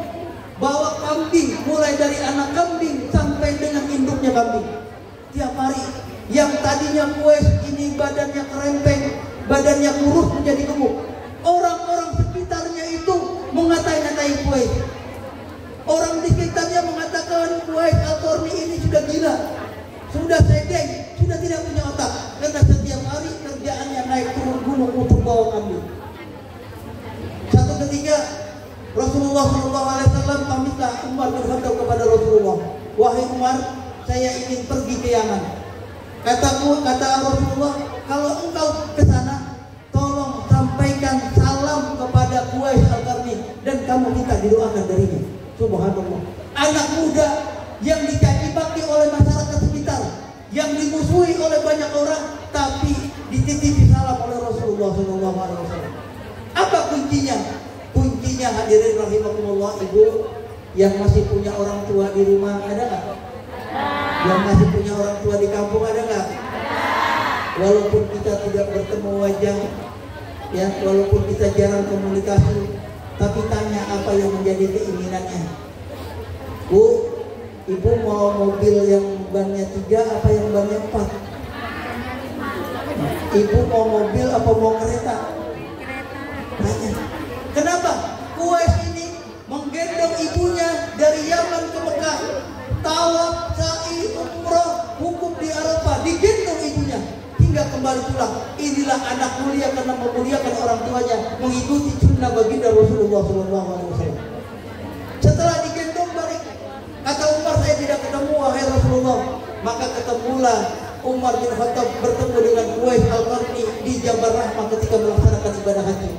bawa kambing, mulai dari anak kambing sampai dengan induknya kambing. Tiap hari, yang tadinya Uwais ini badannya kerempeng, badannya kurus menjadi gemuk. Orang-orang sekitarnya itu mengatai-ngatai Uwais. Orang di sekitarnya mengatakan Uwais Al-Qarni ini sudah gila, sudah sedeng, sudah tidak punya otak. Karena setiap hari kerjaannya naik turun gunung untuk bawa kambing. Satu ketika Rasulullah SAW pamitlah Umar bin Khattab kepada Rasulullah. Wahai Umar, saya ingin pergi ke Yaman. Kata Rasulullah, kalau engkau ke sana, tolong sampaikan salam kepada Uwais Al-Qarni dan kamu minta didoakan darinya. Subhanallah. Anak muda yang dicaci maki oleh masyarakat sekitar, yang dimusuhi oleh banyak orang, tapi dititipi salam oleh Rasulullah SAW. Apa kuncinya? Kuncinya hadirin rahimakumullah, ibu yang masih punya orang tua di rumah ada nggak? Yang masih punya orang tua di kampung ada nggak? Walaupun kita tidak bertemu wajah, ya, walaupun kita jarang komunikasi, tapi tanya apa yang menjadi keinginannya. Bu, ibu mau mobil yang bannya 3 apa yang bannya 4? Ibu mau mobil apa mau kereta? Tanya. Kenapa? Uwais ini menggendong ibunya dari Yaman ke Mekah, tawaf, sa'i, umrah, wukuf di Arafah, digendong ibunya hingga kembali pulang. Inilah anak mulia karena memuliakan orang tuanya, mengikuti sunnah baginda Rasulullah SAW. Setelah digendong balik, kata Umar, saya tidak ketemu wahai Rasulullah. Maka ketemulah Umar bin Khattab bertemu dengan Uwais Al-Qarni di Jabal Rahmah ketika melaksanakan ibadah haji.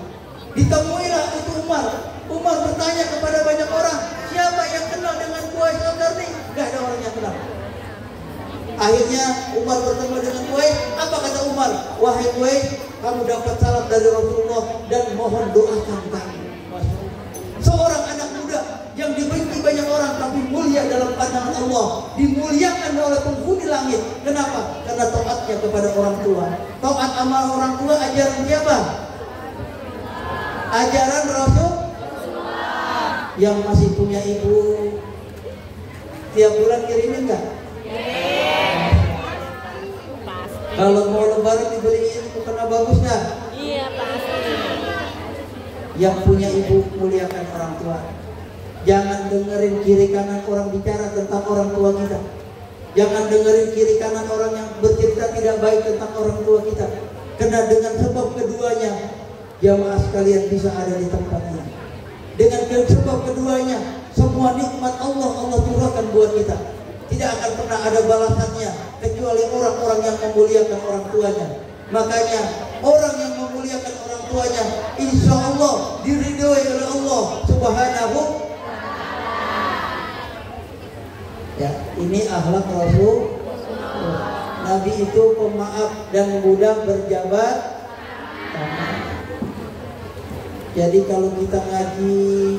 Ditemuilah itu Umar. Umar bertanya kepada banyak orang, siapa yang kenal dengan Uwais Al-Qarni? Gak ada orang yang kenal. Akhirnya Umar bertemu dengan Uwais. Apa kata Umar? Wahai Uwais, kamu dapat salam dari Rasulullah dan mohon doakan kami. Seorang anak muda yang dibenci banyak orang tapi mulia dalam pandangan Allah, dimuliakan oleh penghuni langit. Kenapa? Karena taatnya kepada orang tua. Taat amal orang tua ajaran siapa? Ajaran Rasul. Yang masih punya ibu tiap bulan kirimin enggak? Kalau mau lebaran dibeliin karena bagus nggak? Iya pasti. Yang punya ibu muliakan orang tua. Jangan dengerin kiri kanan orang bicara tentang orang tua kita. Jangan dengerin kiri kanan orang yang bercerita tidak baik tentang orang tua kita. Karena dengan sebab keduanya, jamaah sekalian bisa ada di tempat ini. Dengan sebab keduanya, semua nikmat Allah curahkan buat kita. Tidak akan pernah ada balasannya kecuali orang-orang yang memuliakan orang tuanya. Makanya orang yang memuliakan orang tuanya, insya Allah diridhoi oleh Allah Subhanahu. Ya, ini akhlak Rasul. Nabi itu pemaaf dan mudah berjabat tangan. Jadi kalau kita ngaji,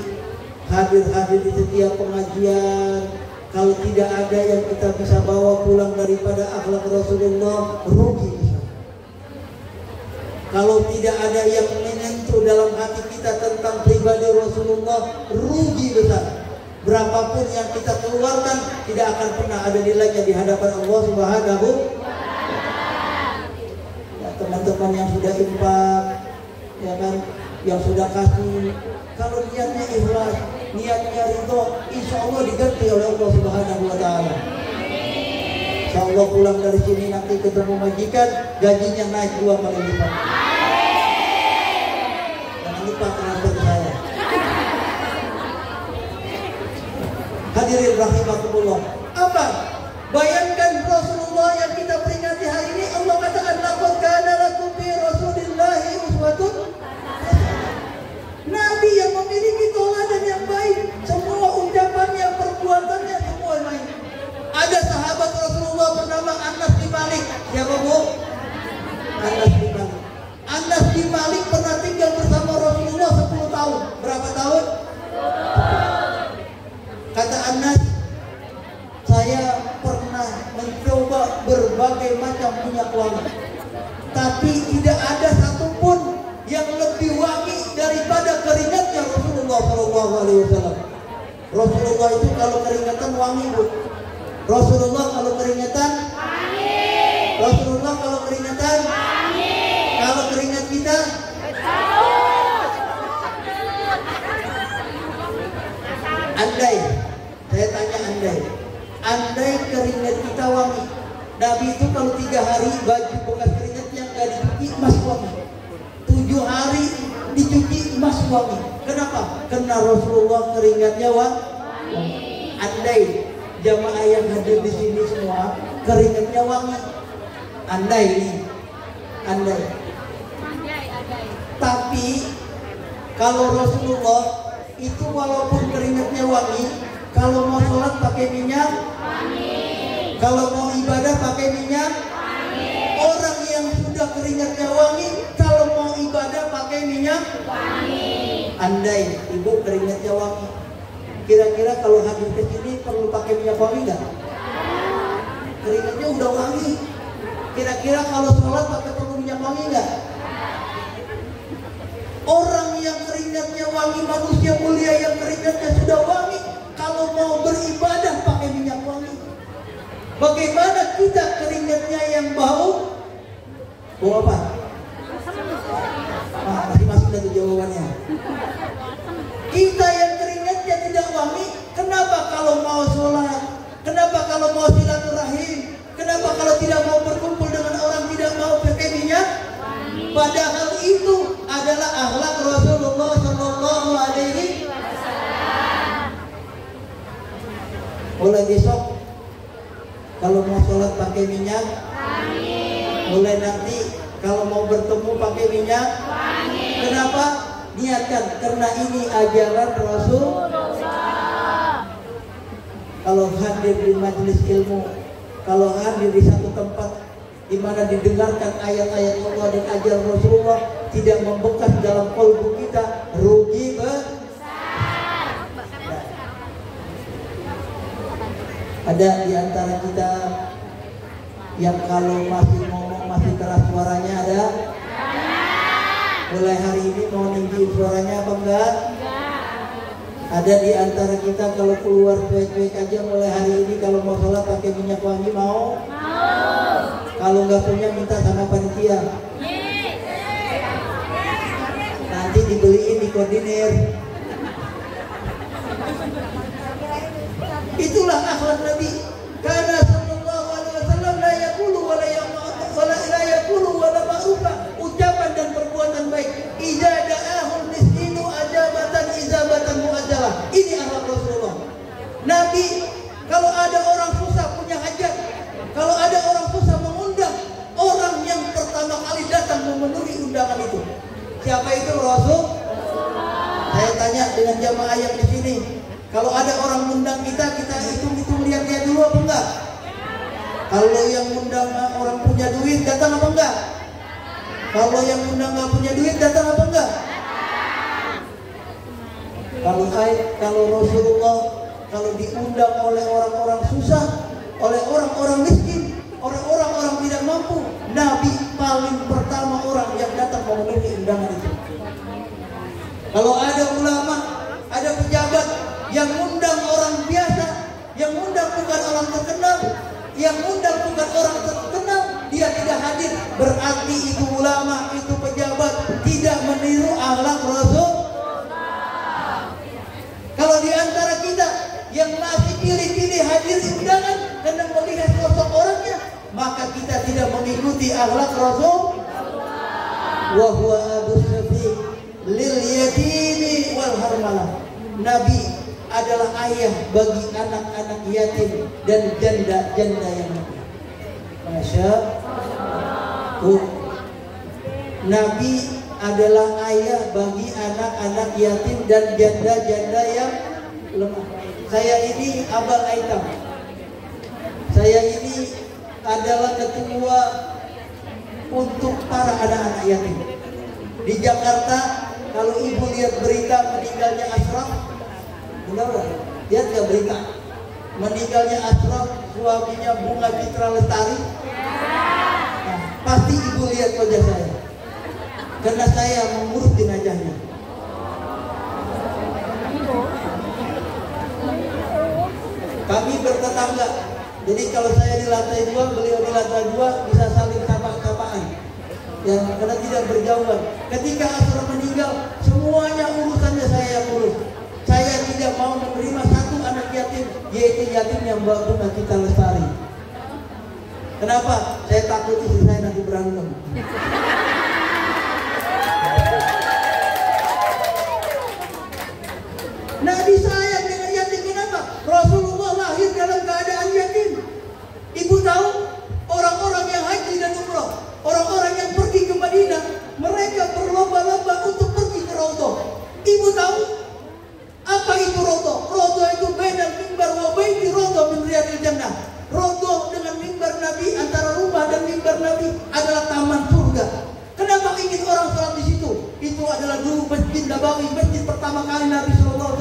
hadir di setiap pengajian, kalau tidak ada yang kita bisa bawa pulang daripada akhlak Rasulullah, rugi besar. Kalau tidak ada yang menyentuh dalam hati kita tentang pribadi Rasulullah, rugi besar. Berapapun yang kita keluarkan tidak akan pernah ada nilainya di hadapan Allah Subhanahu. Ya, teman-teman yang sudah infak, ya kan, yang sudah kasih, kalau niatnya ikhlas, niatnya ridho, insya Allah diganti oleh Allah Subhanahu wa Ta'ala. Insya Allah pulang dari sini nanti ketemu majikan, gajinya naik 2 kali lipat. Jangan lupa transfer ke saya. Hadirin rahimakumullah. Apa? Bayangkan Rasulullah yang kita peringati hari ini, Allah katakan laqad kana lakum fi Rasulillahi uswatun. Nabi yang memiliki teladan yang baik, semua ucapannya, perbuatannya semua baik. Ada sahabat Rasulullah bernama Anas bin Malik. Siapa bu? Anas bin Malik. Anas bin Malik pernah tinggal bersama Rasulullah 10 tahun. Berapa tahun? Kata Anas, saya pernah mencoba berbagai macam minyak wangi, tapi tidak ada satupun yang lebih wangi daripada keringatnya Rasulullah SAW. Rasulullah itu kalau keringatan wangi bu. Rasulullah kalau keringatan wangi. Rasulullah kalau keringatan wangi. Kalau keringat kita andai, saya tanya andai keringat kita wangi, Nabi itu kalau 3 hari baju bekas keringatnya nggak dicuci masih wangi, 7 hari dicuci masih wangi. Kenapa? Karena Rasulullah keringatnya wangi. Andai jamaah yang hadir di sini semua keringatnya wangi, andai. Tapi kalau Rasulullah itu walaupun keringatnya wangi, kalau mau sholat pakai minyak wangi, kalau mau ibadah pakai minyak wangi. Orang yang sudah keringatnya wangi, kalau mau ibadah pakai minyak wangi. Andai ibu keringatnya wangi, kira-kira kalau hadir ke sini perlu pakai minyak wangi nggak? Keringatnya udah wangi, kira-kira kalau sholat pakai perlu minyak wangi nggak? Orang yang keringatnya wangi, manusia mulia yang keringatnya sudah wangi, kalau mau beribadah pakai minyak wangi. Bagaimana kita keringatnya yang bau? Bau apa? Masing-masing ada jawabannya. Kita yang keringatnya tidak wangi, kenapa kalau mau sholat? Kenapa kalau mau silaturahim? Kenapa kalau tidak mau berkumpul dengan orang tidak mau pakai minyak? Padahal itu adalah akhlak Rasulullah Sallallahu Alaihi Wasallam. Mulai besok kalau mau sholat pakai minyak wangi. Mulai nanti kalau mau bertemu pakai minyak wangi. Kenapa? Niatkan karena ini ajaran Rasulullah. Kalau hadir di majelis ilmu kalau hadir di satu tempat di mana didengarkan ayat-ayat Allah dan ajaran Rasulullah tidak membekas dalam kalbu kita, rugi besar. Ada di antara kita yang kalau masih ngomong masih keras suaranya ada? Mulai hari ini mau tinggiin suaranya apa enggak? Ada di antara kita kalau keluar cuek-cuek aja mulai hari ini kalau mau sholat pakai minyak wangi mau? Kalau nggak punya minta sama panitia. Nanti dibeliin di koordinir. Itulah akhlak Nabi. Karena sallallahu alaihi wasallam la yaqulu wa la yaqulu wa la ma'rufa, ucapan dan perbuatan baik. Idza da'ahul miskinu ajabatan izabatan mu'ajjalah. Ini akhlak Rasulullah. Nabi kalau ada orang susah punya hajat, kalau ada orang susah mengundang, orang yang pertama kali datang memenuhi undangan itu. Siapa itu? Rasul. Saya tanya dengan jamaah yang di sini, kalau ada orang undang kita hitung-hitung lihat dia dulu apa enggak? Kalau yang undang orang punya duit datang apa enggak? Kalau yang undang nggak punya duit datang apa enggak? Kalau Rasulullah kalau diundang oleh orang-orang susah, oleh orang-orang miskin, orang-orang tidak mampu, Nabi paling pertama orang yang datang memenuhi undangan itu. Kalau ada ulama, ada pejabat yang undang orang biasa, yang undang bukan orang terkenal, yang undang bukan orang terkenal, dia tidak hadir, berarti itu ulama, itu pejabat tidak meniru akhlak Rasul. Kalau di antara kita yang masih pilih-pilih hadir di undangan karena melihat sosok orangnya, maka kita tidak mengikuti akhlak Rasul. Wa huwa abus syafiq lil yatimi wal harmalah. Nabi adalah ayah bagi anak-anak yatim dan janda-janda yang mati. Masya Allah. Nabi adalah ayah bagi anak-anak yatim dan janda-janda yang lemah. Saya ini abal aitam. Saya ini adalah ketua untuk para anak-anak yatim. Di Jakarta, kalau ibu lihat berita meninggalnya Ashraf, benar? Lihat nggak berita? Meninggalnya Ashraf, suaminya Bunga Citra Lestari. Nah, pasti ibu lihat wajah saya, karena saya mengurus jenazahnya. Kami bertetangga. Jadi kalau saya di lantai 2, beliau di lantai 2, bisa saling sapa-sapaan. Ya, karena tidak berjauhan. Ketika Ashraf meninggal, semuanya urusannya saya yang urus. Saya tidak mau menerima satu anak yatim, yaitu yatim yang Bunga Citra Lestari. Kenapa? Saya takut istri saya nanti berantem. Nabi sayang dengan yatim. Kenapa? Rasulullah lahir dalam keadaan yatim. Ibu tahu orang-orang yang haji dan umrah, orang-orang yang pergi ke Madinah, mereka berlomba-lomba untuk pergi ke Raudhah. Ibu tahu apa itu Raudhah? Raudhah itu bainal mimbar wa baiti Raudhah min riyadil jannah. Raudhah dengan mimbar Nabi, antara rumah dan mimbar Nabi adalah taman surga. Kenapa ingin orang sholat di situ? Itu adalah dulu Masjid Nabawi, masjid pertama kali Nabi SAW.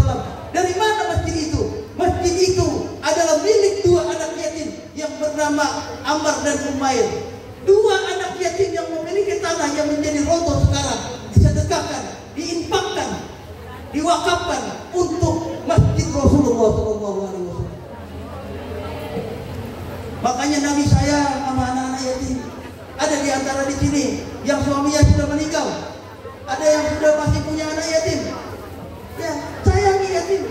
Dari mana masjid itu? Masjid itu adalah milik dua anak yatim yang bernama Ammar dan Umair. Dua anak yatim yang memiliki tanah yang menjadi Raudhah sekarang disedekahkan, diinfakkan, diwakafkan untuk Masjid Rasulullah SAW. Makanya Nabi sayang sama anak-anak yatim. Ada di antara di sini yang suaminya sudah meninggal, ada yang sudah masih punya anak yatim. Ya, sayangi yatim,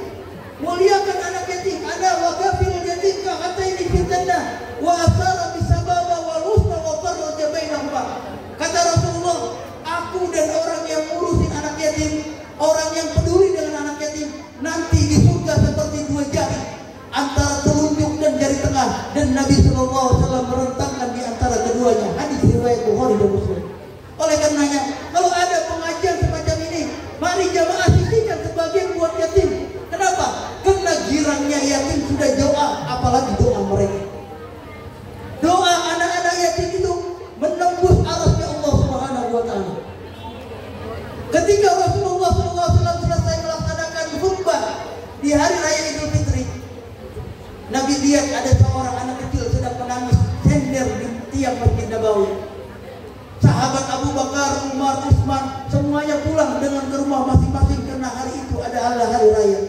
muliakan anak yatim. Ada wakafil yatim kata ini fitnah wa asara bisababa wal husna wa farraja bainahuma. Kata Rasulullah, aku dan orang yang ngurusin anak yatim, orang yang peduli dengan anak yatim, nanti di surga seperti dua jari antara telunjuk dan jari tengah, dan Nabi SAW merentangkan di antara keduanya. Hadis riwayat Bukhari dan Muslim. Oleh karenanya, kalau ada pengajian semacam ini, mari jamaah sisihkan sebagian buat yatim. Kenapa? Karena girangnya yatim sudah doa, apalagi doa mereka. Nabi lihat ada seorang anak kecil sedang menangis sender di tiang Masjid Nabawi. Sahabat Abu Bakar, Umar, Utsman semuanya pulang dengan ke rumah masing-masing karena hari itu adalah hari raya.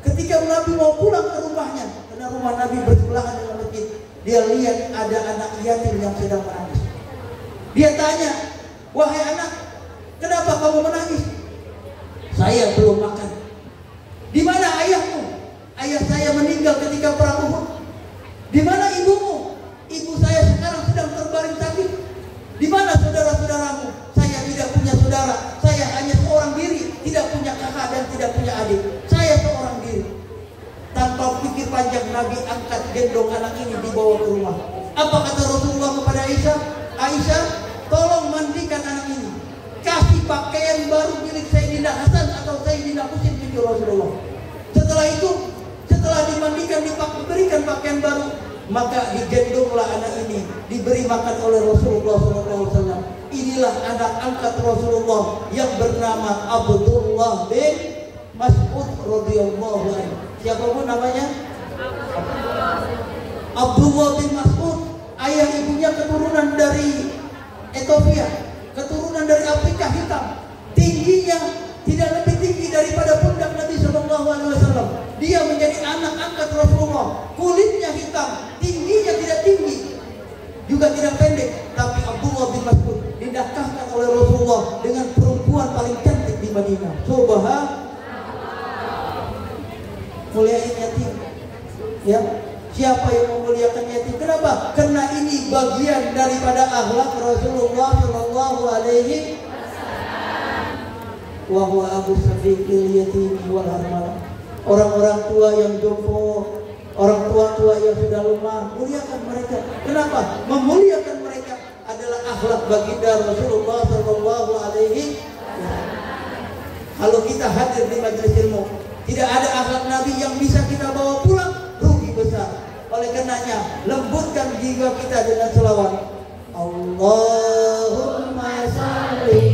Ketika Nabi mau pulang ke rumahnya, karena rumah Nabi bersebelahan dengan masjid, dia lihat ada anak yatim yang sedang menangis. Dia tanya, "Wahai anak, kenapa kamu menangis?" "Saya belum makan." "Di mana ayahmu?" "Ayah saya meninggal ketika perang Uhud." "Di mana ibumu?" "Ibu saya sekarang sedang terbaring sakit." "Di mana saudara-saudaramu?" "Saya tidak punya saudara. Saya hanya seorang diri, tidak punya kakak dan tidak punya adik. Saya seorang diri." Tanpa pikir panjang, Nabi angkat gendong anak ini dibawa ke rumah. Apa kata Rasulullah kepada Aisyah? "Aisyah, tolong mandikan anak ini. Kasih pakaian baru milik Sayyidina Hasan atau Sayyidina Husain bin Rasulullah." Setelah itu, setelah dimandikan, diberikan pakaian baru, maka digendonglah anak ini, diberi makan oleh Rasulullah SAW. Inilah anak angkat Rasulullah yang bernama Abdullah bin Mas'ud radhiyallahu anhu. Siapa pun namanya? Abdullah bin Mas'ud. Ayah ibunya keturunan dari Ethiopia, keturunan dari Afrika hitam. Tingginya tidak lebih tinggi daripada pundak Nabi SAW. Dia menjadi anak angkat Rasulullah. Kulitnya hitam, tingginya tidak tinggi, juga tidak pendek. Tapi Abdullah bin Mas'ud didakahkan oleh Rasulullah dengan perempuan paling cantik di Madinah. Subhanallah. Muliain yatim. Ya, siapa yang memuliakan yatim? Kenapa? Karena ini bagian daripada akhlak Rasulullah Shallallahu Alaihi Wasallam. Wa huwa abu safiqil yatim wal armal. Orang-orang tua yang jompo, orang tua-tua yang sudah lemah, muliakan mereka. Kenapa? Memuliakan mereka adalah akhlak baginda Rasulullah Shallallahu Alaihi Wasallam. Kalau kita hadir di majelis ilmu, tidak ada akhlak Nabi yang bisa kita bawa pulang, rugi besar. Oleh karenanya, lembutkan jiwa kita dengan selawat. Allahumma shalli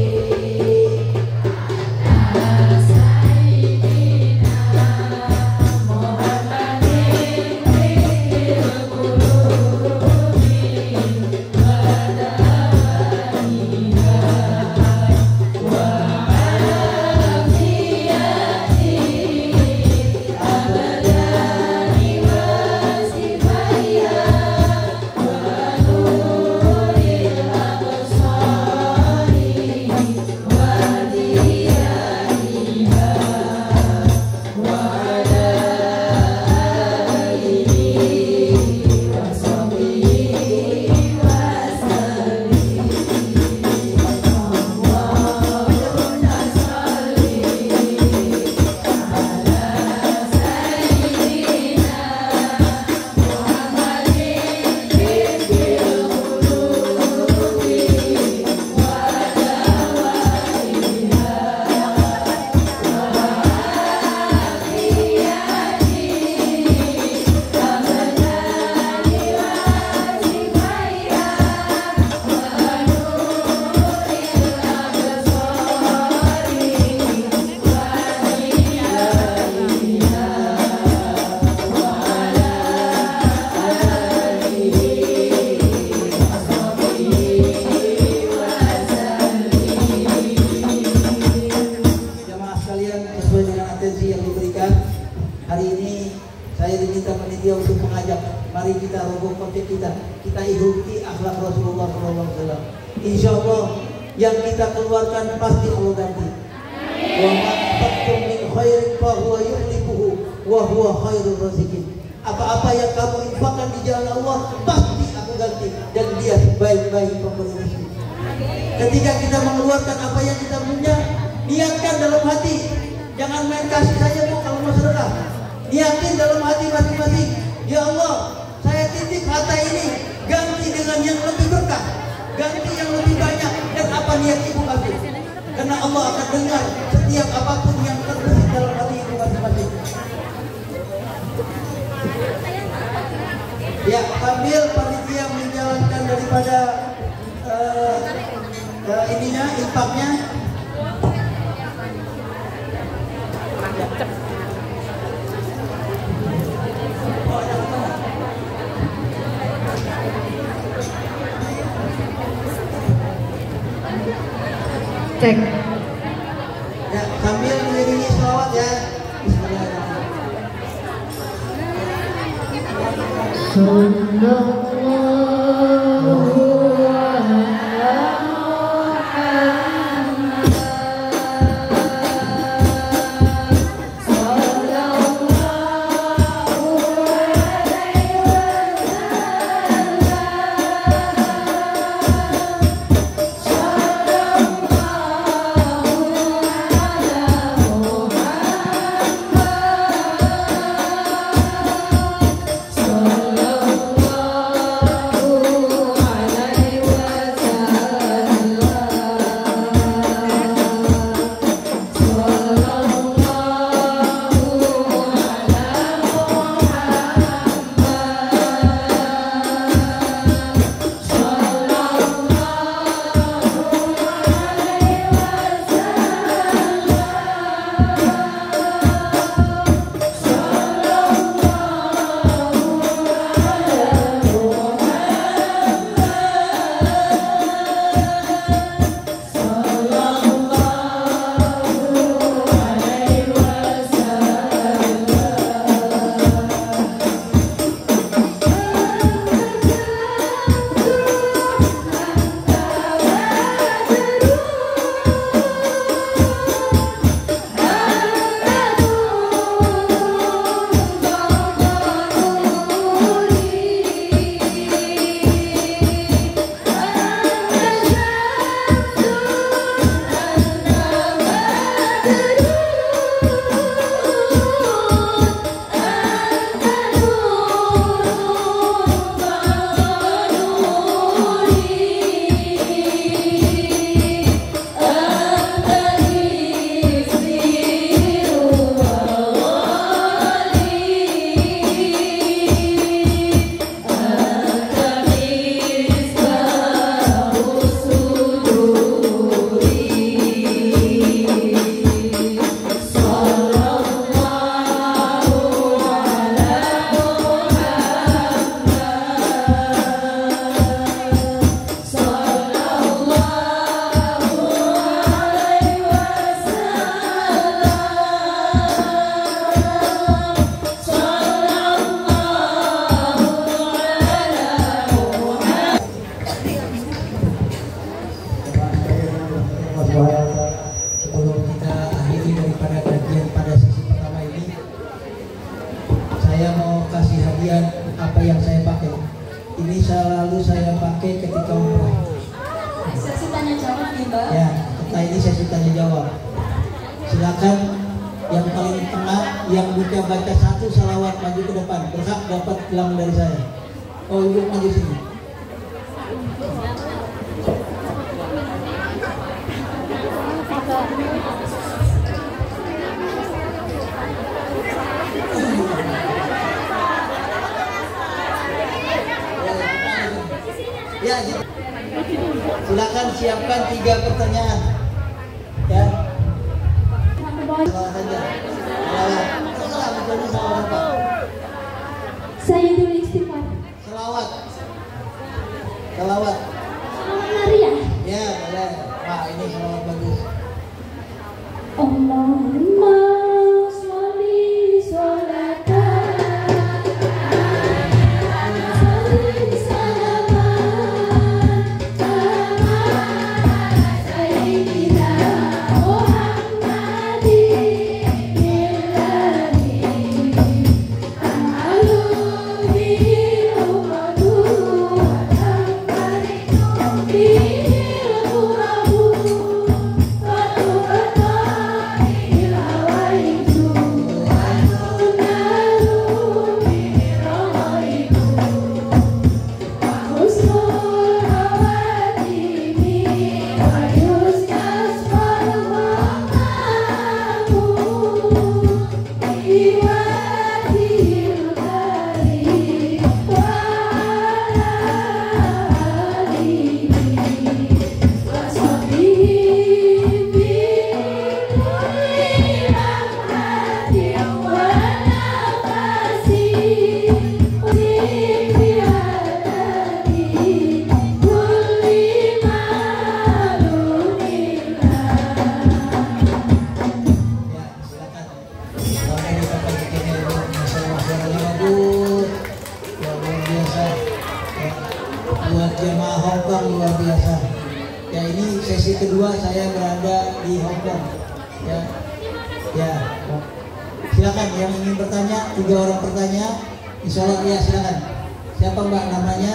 kita ikuti akhlak Rasulullah SAW. Insya Allah yang kita keluarkan pasti Allah ganti. Wa ma anfaqtum min khairin fa huwa yukhlifuhu wa huwa khairur raziqin. Apa-apa yang kamu infakkan di jalan Allah pasti aku ganti, dan Dia sebaik-baik pemberi rezeki. Ketika kita mengeluarkan apa yang kita punya, niatkan dalam hati. Jangan main kasih saja Bu kalau mau sedekah. Niatin dalam hati masing-masing. Ya Allah, saya titip harta ini, ganti dengan yang lebih berkah, ganti yang lebih banyak. Dan apa niat ibu kasih? Karena Allah akan dengar setiap apapun yang terbesit dalam hati ibu masing-masing. Ya, sambil panitia menjalankan daripada ininya, infaknya. Cek. Ya, sambil mengiringi sholawat ya. Sebelum kita akhiri daripada kajian pada sesi pertama ini, saya mau kasih hadiah apa yang saya pakai. Ini selalu saya pakai ketika umroh. Sesi tanya jawab nih, Mbak. Ya, setelah ini sesi tanya jawab. Silakan yang paling tengah yang bisa baca satu salawat maju ke depan, berhak dapat gelang dari saya. Oh, ibu maju sini. Ya, silakan siapkan 3 pertanyaan. Ya. Salawat aja. Salawat. Salawat apa? Saya dulu istighfar. Salawat. Salawat. Maria. Ya, boleh. Wah, ini salawat bagus. Allahumma sholli sholatan biasa. Ya, buat jemaah Hongkong luar biasa. Ya, ini sesi kedua saya berada di Hongkong. Ya, ya. Silakan yang ingin bertanya, 3 orang bertanya. Insya Allah ya, silakan. Siapa Mbak namanya?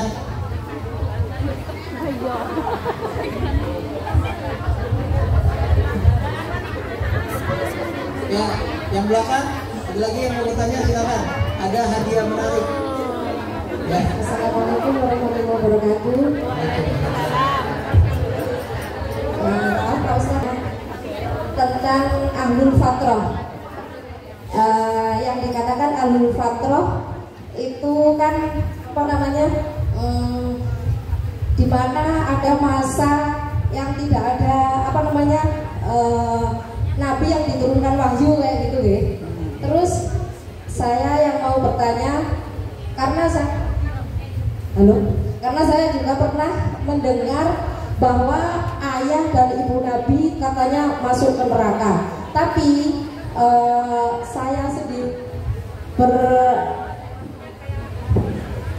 Ya, yang belakang. Ada lagi yang mau bertanya, silakan. Ada hadiah menarik. Ya. Assalamualaikum warahmatullahi wabarakatuh. Maaf Pak Ustaz, tentang ahlul fatrah. Yang dikatakan ahlul fatrah itu kan apa namanya? Di mana ada masa yang tidak ada apa namanya? Nabi yang diturunkan wahyu kayak gitu ya. Terus saya yang mau bertanya, karena saya juga pernah mendengar bahwa ayah dan ibu Nabi katanya masuk ke neraka. Tapi saya sendiri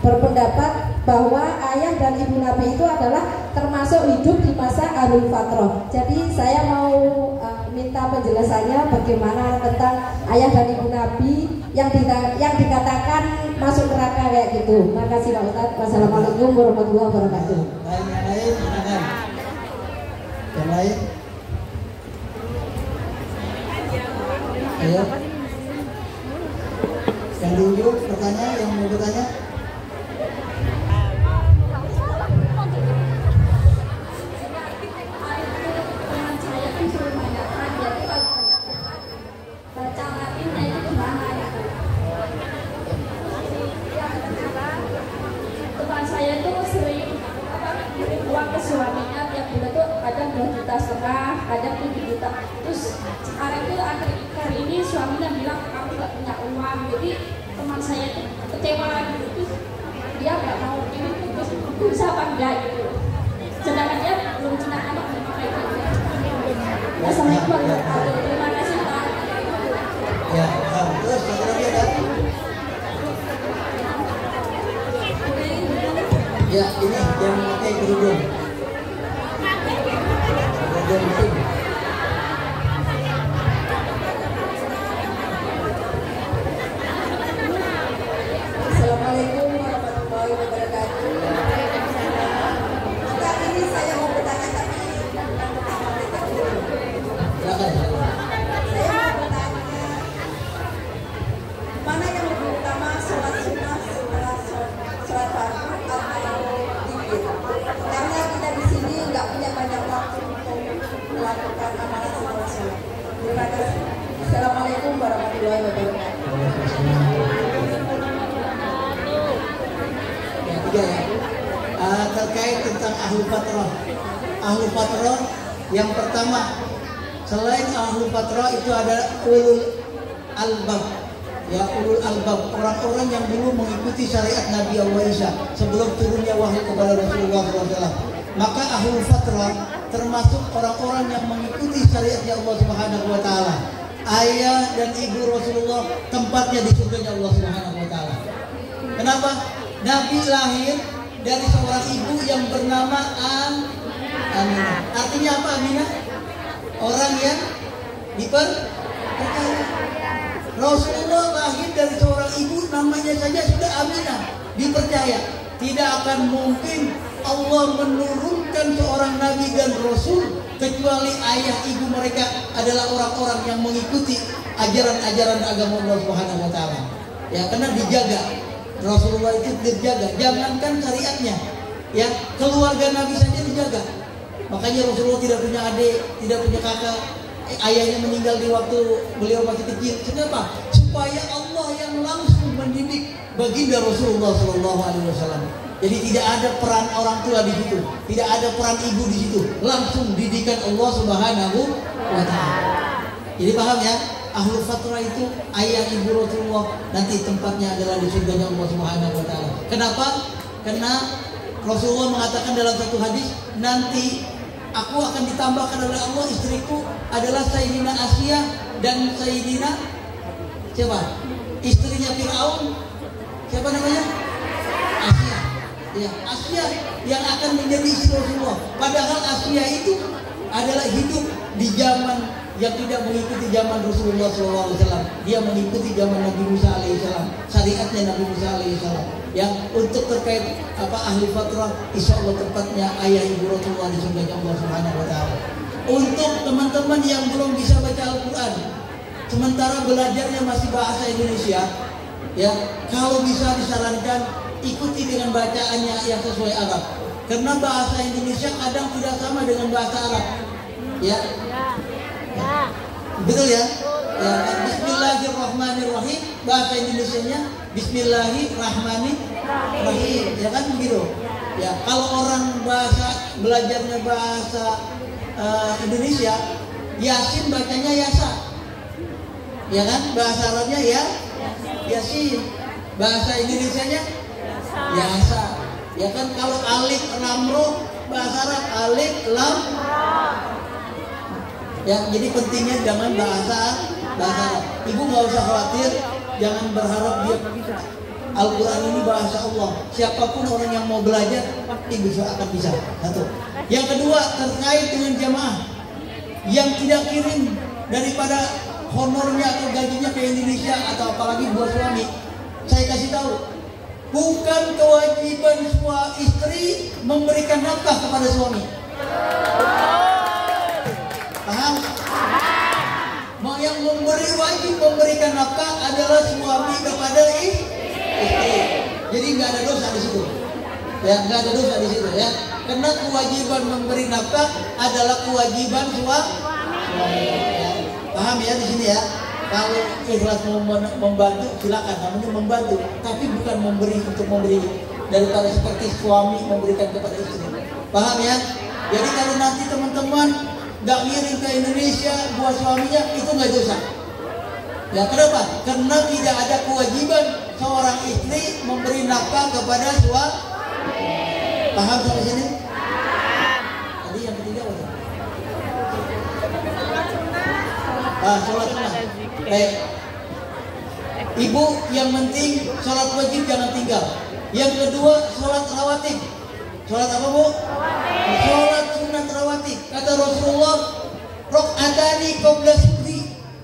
berpendapat bahwa ayah dan ibu Nabi itu adalah termasuk hidup di masa ahlul fatrah. Jadi saya mau minta penjelasannya bagaimana tentang ayah dan ibu Nabi yang dikatakan masuk neraka kayak gitu. Makasih Pak Ustadz. Wassalamualaikum warahmatullahi wabarakatuh. Yang lain, silakan. Yang lain. Ayo. Yang di ujung bertanya, yang mau bertanya. Suaminya tiap bulan tuh kadang 2,5 juta, kadang 7 juta. Terus sekarang tuh akhir ini suaminya bilang kamu nggak punya uang. Jadi teman saya itu kecewa gitu, dia nggak mau ini terus bisa apa enggak gitu. Sedangkan dia belum punya anak kayak gitu. Assalamualaikum warahmatullahi wabarakatuh. Terima kasih Pak. Ya, terus satu lagi ada. Ya, ini yang pakai kerudung. Assalamualaikum warahmatullahi wabarakatuh. Saat ini saya mau bertanya tapi Silakan. saya mau bertanya, mana yang lebih utama, sholat sunnah setelah sholat fardu atau zikir? Karena kita di sini nggak punya banyak waktu untuk melakukan amalan setelah sholat. Terima kasih. Assalamualaikum warahmatullahi wabarakatuh. Yang tiga ya. Terkait tentang ahlul fatrah. Ahlul fatrah yang pertama, selain ahlul fatrah itu ada ulul albab. Ya, ulul albab, orang-orang yang dulu mengikuti syariat Nabi Allah Isa sebelum turunnya wahyu kepada Rasulullah SAW. Maka ahlul fatrah termasuk orang-orang yang mengikuti syariat Allah Subhanahu wa taala. Ayah dan ibu Rasulullah tempatnya di surga Allah Subhanahu wa taala. Kenapa? Nabi lahir dari seorang ibu yang bernama Aminah. Artinya apa Aminah? Orang yang dipercaya. Rasulullah lahir dari seorang ibu namanya saja sudah Aminah, dipercaya. Tidak akan mungkin Allah menurunkan seorang nabi dan rasul kecuali ayah ibu mereka adalah orang-orang yang mengikuti ajaran-ajaran agama Allah Subhanahu wa taala. Ya, karena dijaga. Rasulullah itu dijaga, jangankan syariatnya, ya keluarga Nabi saja dijaga. Makanya Rasulullah tidak punya adik, tidak punya kakak. Ayahnya meninggal di waktu beliau masih kecil. Kenapa? Supaya Allah yang langsung mendidik baginda Rasulullah SAW. Jadi tidak ada peran orang tua di situ, tidak ada peran ibu di situ. Langsung didikan Allah Subhanahu wa taala. Jadi paham ya? Ahlul fatrah itu ayah ibu Rasulullah, nanti tempatnya adalah di surga Allah Subhanahu wa taala. Kenapa? Karena Rasulullah mengatakan dalam satu hadis, nanti aku akan ditambahkan oleh Allah, istriku adalah Sayyidina Asia dan Sayyidina siapa? Istrinya Fir'aun. Siapa namanya? Asia. Ya, Asia yang akan menjadi istri Rasulullah. Padahal Asia itu adalah hidup di zaman yang tidak mengikuti zaman Rasulullah SAW. Dia mengikuti zaman Nabi Musa alaihissalam, syariatnya Nabi Musa alaihissalam. Yang untuk terkait ahli fatrah, insya Allah tepatnya ayah ibu Rasulullah di surga Allah Subhanahu Wa Taala. Untuk teman-teman yang belum bisa baca Al-Quran, sementara belajarnya masih bahasa Indonesia, ya kalau bisa disarankan ikuti dengan bacaannya yang sesuai Arab. Karena bahasa Indonesia kadang tidak sama dengan bahasa Arab. Ya. Betul ya? Ya, Bismillahirrahmanirrahim, bahasa Indonesianya Bismillahirrahmanirrahim. Ya kan begitu? Ya, kalau orang belajarnya bahasa Indonesia, Yasin bacanya Yasa. Ya kan? Bahasa Arabnya ya Yasin. Bahasa Indonesianya Yasa. Ya kan, kalau alif lam ro bahasa Arab alif lam. Ya, jadi pentingnya jangan bahasa Arab. Ibu nggak usah khawatir, jangan berharap dia Al-Quran ini bahasa Allah. Siapapun orang yang mau belajar pasti akan bisa. Satu. Yang kedua, terkait dengan jamaah yang tidak kirim daripada honornya atau gajinya ke Indonesia atau apalagi buat suami, saya kasih tahu, bukan kewajiban istri memberikan nafkah kepada suami. Paham? Yang wajib memberikan nafkah adalah suami kepada istri. Jadi nggak ada dosa di situ. Ya, nggak ada dosa di situ ya. Karena kewajiban memberi nafkah adalah kewajiban suami. Ya. Paham ya di sini ya? Kalau ikhlas membantu silakan, namanya membantu, tapi bukan memberi untuk memberi, daripada seperti suami memberikan kepada istri. Paham ya? Jadi kalau nanti teman-teman nggak ngirim ke Indonesia buat suaminya, itu nggak dosa. Ya, kenapa? Karena tidak ada kewajiban seorang istri memberi nafkah kepada suami. Paham sampai sini? Tadi yang ketiga apa? Sholat sunnah. Baik. Ibu, yang penting sholat wajib jangan tinggal. Yang kedua, sholat rawatib. Sholat apa, Bu? Sholat sunat rawatib. Kata Rasulullah, rakaatani qabla subhi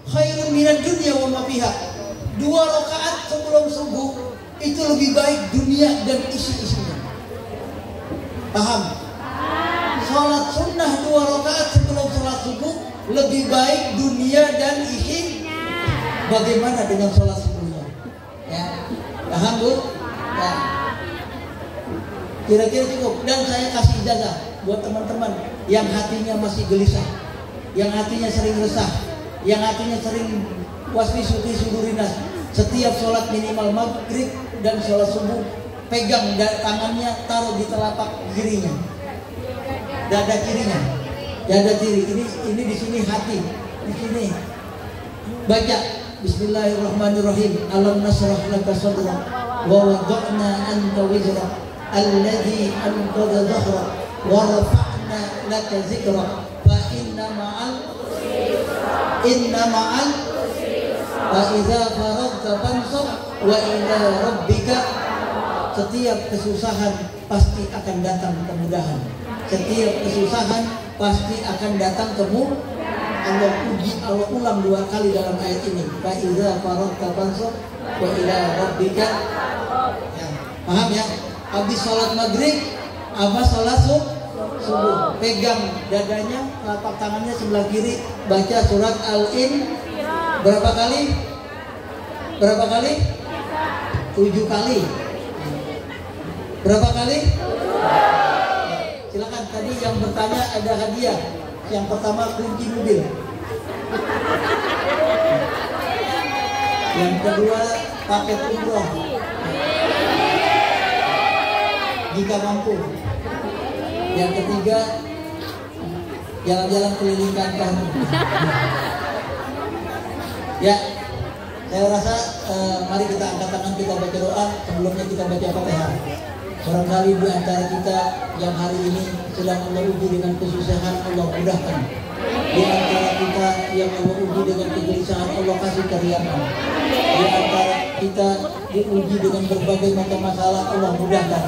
khairun minad dunya wa ma fiha. 2 rakaat sebelum subuh itu lebih baik dunia dan isi-isinya. Paham? Sholat sunnah 2 rakaat sebelum sholat subuh lebih baik dunia dan isi. Bagaimana dengan sholat sebelumnya? Ya, paham, Bu? Ya. Kira-kira cukup. Dan saya kasih ijazah buat teman-teman yang hatinya masih gelisah, yang hatinya sering resah, yang hatinya sering waswisuti sudurinas. Setiap sholat minimal maghrib dan sholat subuh, pegang tangannya, taruh di telapak kirinya, dada kirinya, dada kiri. Ini di sini hati, di sini baca Bismillahirrahmanirrahim. Alam nasrah laka sadrak wa wada'na anka wizrak alladhi anqadha dhahrak wa rafa'na laka zikrak fa inna ma'al fa idza faragta fansab wa ila rabbika. Setiap kesusahan pasti akan datang kemudahan. Setiap kesusahan pasti akan datang kemudahan. Allah ulang 2 kali dalam ayat ini. Fa idza faragta fansab wa ila rabbika. Ya, paham ya? Habis sholat maghrib, apa sholat subuh, pegang dadanya, telapak tangannya sebelah kiri, baca surat Al-In. Berapa kali? 7 kali. Berapa kali? Silakan, tadi yang bertanya ada hadiah. Yang pertama kunci mobil. Yang kedua paket umroh jika mampu. Yang ketiga jalan-jalan keliling kantor. Ya, saya rasa mari kita angkat tangan, kita baca doa. Sebelumnya kita baca Fatihah. Barangkali di antara kita yang hari ini sedang Allah uji dengan kesusahan, Allah mudahkan. Di antara kita yang Allah uji dengan kegelisahan, Allah kasih keriangan. Di antara kita diuji dengan berbagai macam masalah, Allah mudahkan.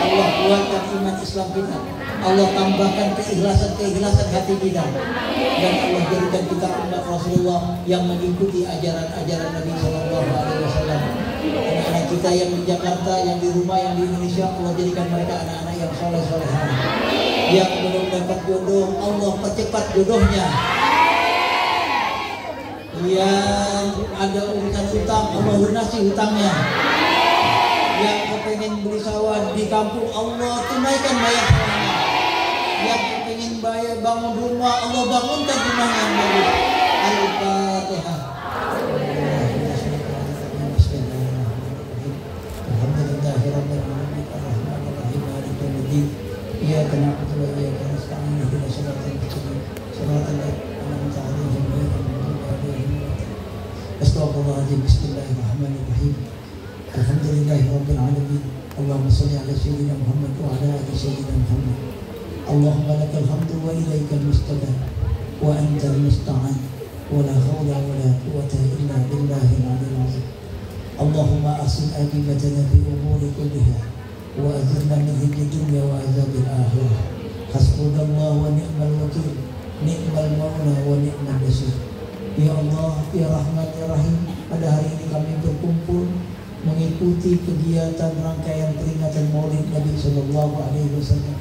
Allah kuatkan iman Islam kita. Allah tambahkan keikhlasan hati kita. Dan Allah jadikan kita umat Rasulullah yang mengikuti ajaran-ajaran Nabi Sallallahu Alaihi Wasallam. Anak-anak kita yang di Jakarta, yang di rumah, yang di Indonesia, Allah jadikan mereka anak-anak yang soleh-solehan. Yang belum dapat jodoh, Allah percepat jodohnya. Yang ada urusan utang, Allah lunasi hutangnya. Yang kepengen beli sawah di kampung, Allah tunaikan bayar sawahnya. Yang kepengen bayar bangun rumah, Allah bangunkan rumahnya yang bagus. Al-Fatihah. Iyyaka na'budu wa iyyaka nasta'in ihdinas siratal mustaqim siratal ladzina an'amta 'alaihim ghairil maghdubi 'alaihim waladdallin. Astaghfirullahaladzim. Bismillahirrahmanirrahim. Alhamdulillahirabbil alamin. Allahumma shalli ala sayyidina Muhammad wa ala ali sayyidina Muhammad. Allahumma lakal hamdu wa ilaikal mustaqim wa antal musta'an wa la haula wa la quwwata illa billahil 'aliyyil 'azim. Allahumma ahsin aqibatana fi umuri kulliha wa azirna min khizyi dunya wa azabil akhirah. Hasbunallahu wa ni'mal wakil, ni'mal maula wa ni'mal nasir. Ya Allah, ya Rahman, ya Rahim, pada hari ini kami berkumpul mengikuti kegiatan rangkaian peringatan Maulid Nabi Sallallahu Alaihi Wasallam,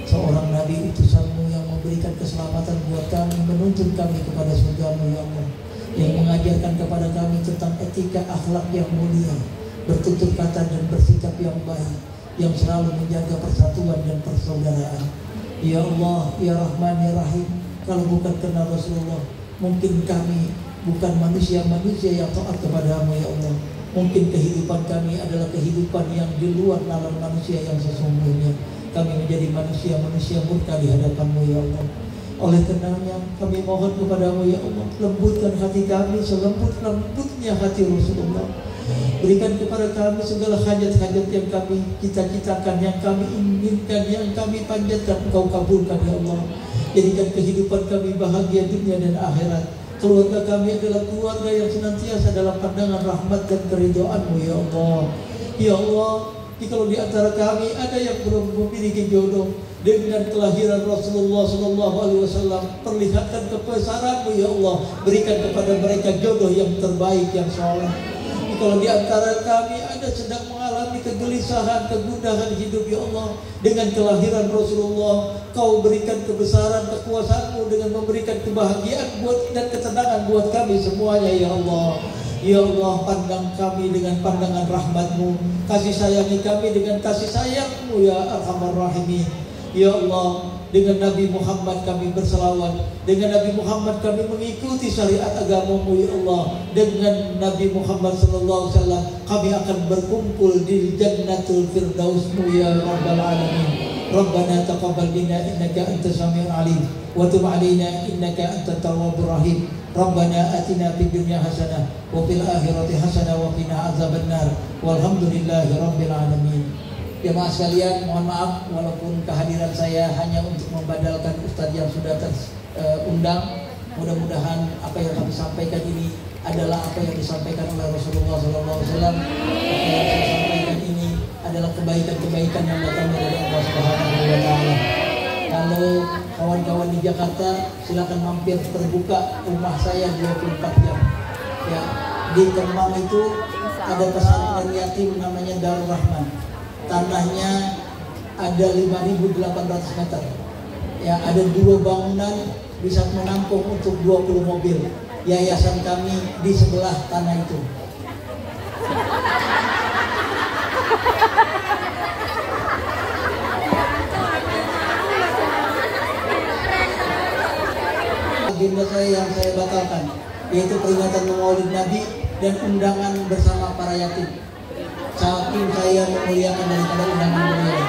seorang Nabi utusanmu yang memberikan keselamatan buat kami, menuntun kami kepada surgamu, ya Allah, yang mengajarkan kepada kami tentang etika akhlak yang mulia, bertutur kata dan bersikap yang baik, yang selalu menjaga persatuan dan persaudaraan. Ya Allah, ya Rahman, ya Rahim, kalau bukan karena Rasulullah, mungkin kami bukan manusia-manusia yang taat kepadamu, ya Allah. Mungkin kehidupan kami adalah kehidupan yang di luar nalar manusia yang sesungguhnya. Kami menjadi manusia-manusia murka di hadapanmu, ya Allah. Oleh karenanya kami mohon kepadamu, ya Allah, lembutkan hati kami selembut-lembutnya hati Rasulullah. Berikan kepada kami segala hajat-hajat yang kami cita-citakan, yang kami inginkan, yang kami panjatkan, Engkau kabulkan, ya Allah. Jadikan kehidupan kami bahagia dunia dan akhirat. Keluarga kami adalah keluarga yang senantiasa dalam pandangan rahmat dan keridhaan-Mu, ya Allah. Ya Allah, jikalau di antara kami ada yang belum memiliki jodoh, dengan kelahiran Rasulullah SAW, perlihatkan kebesaran-Mu, ya Allah. Berikan kepada mereka jodoh yang terbaik, yang soleh. Kalau di antara kami ada sedang mengalami kegelisahan, kegundahan hidup, ya Allah, dengan kelahiran Rasulullah, Kau berikan kebesaran kekuasaan-Mu dengan memberikan kebahagiaan dan ketenangan buat kami semuanya, ya Allah. Ya Allah, pandang kami dengan pandangan rahmat-Mu, kasih sayangi kami dengan kasih sayang-Mu, ya Arhamar Rahimin. Ya Allah, dengan Nabi Muhammad kami berselawat, dengan Nabi Muhammad kami mengikuti syariat agama-Mu, ya Allah. Dengan Nabi Muhammad SAW kami akan berkumpul di Jannatul Firdaus-Mu, ya Rabbal Alamin. Rabbana taqabbal minna innaka antas samiul alim wa tub alaina innaka antat tawwabur rahim. Rabbana atina fid dunya hasanah wa fil akhirati hasanah wa qina azabannar. Walhamdulillahi rabbil alamin. Jemaah sekalian, mohon maaf walaupun kehadiran saya hanya untuk membadalkan ustadz yang sudah terundang. Mudah-mudahan apa yang kami sampaikan ini adalah apa yang disampaikan oleh Rasulullah SAW. Apa yang saya sampaikan ini adalah kebaikan-kebaikan yang datang dari Allah Subhanahu wa Ta'ala. Kalau kawan-kawan di Jakarta, silakan mampir terbuka rumah saya 24 jam. Ya, di Kemang itu ada pesantren yatim namanya Darul Rahman. Tanahnya ada 5.800 meter. Ya, ada 2 bangunan bisa menampung untuk 20 mobil. Yayasan kami di sebelah tanah itu. Agenda saya yang saya batalkan, yaitu peringatan Maulid Nabi dan undangan bersama para yatim. Saking saya memuliakan daripada undangan beliau.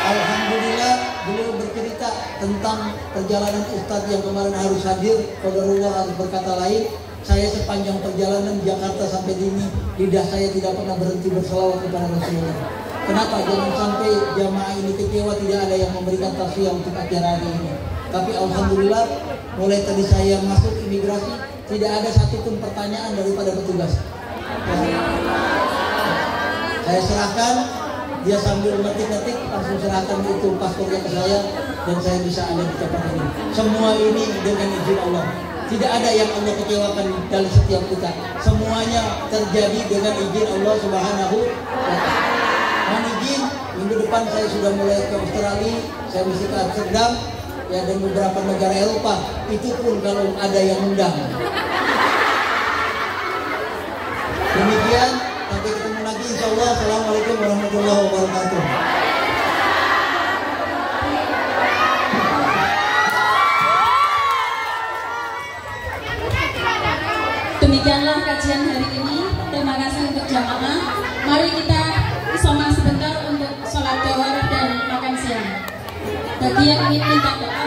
Alhamdulillah beliau bercerita tentang perjalanan Ustadz yang kemarin harus hadir. Qadarullah harus berkata lain. Saya sepanjang perjalanan Jakarta sampai sini, lidah saya tidak pernah berhenti berselawat kepada Rasulullah. Kenapa? Jangan sampai jamaah ini kecewa tidak ada yang memberikan tausiah untuk acara hari ini. Tapi alhamdulillah mulai tadi saya masuk imigrasi tidak ada satupun pertanyaan daripada petugas. Saya serahkan dia sambil ngetik-ngetik langsung serahkan itu paspornya ke saya dan saya bisa ada di tempat ini. Semua ini dengan izin Allah. Tidak ada yang Allah kecewakan dari setiap kita. Semuanya terjadi dengan izin Allah Subhanahu wa Ta'ala. Mohon izin, minggu depan saya sudah mulai ke Australia, saya mesti ke Amsterdam, ya, dan beberapa negara Eropa. Itu pun kalau ada yang undang. Demikian, sampai ketemu lagi insya Allah. Assalamualaikum warahmatullahi wabarakatuh. Demikianlah kajian hari ini. Terima kasih untuk jamaah. Mari kita isoma sebentar untuk sholat duhur dan makan siang. Bagi yang ingin minta doa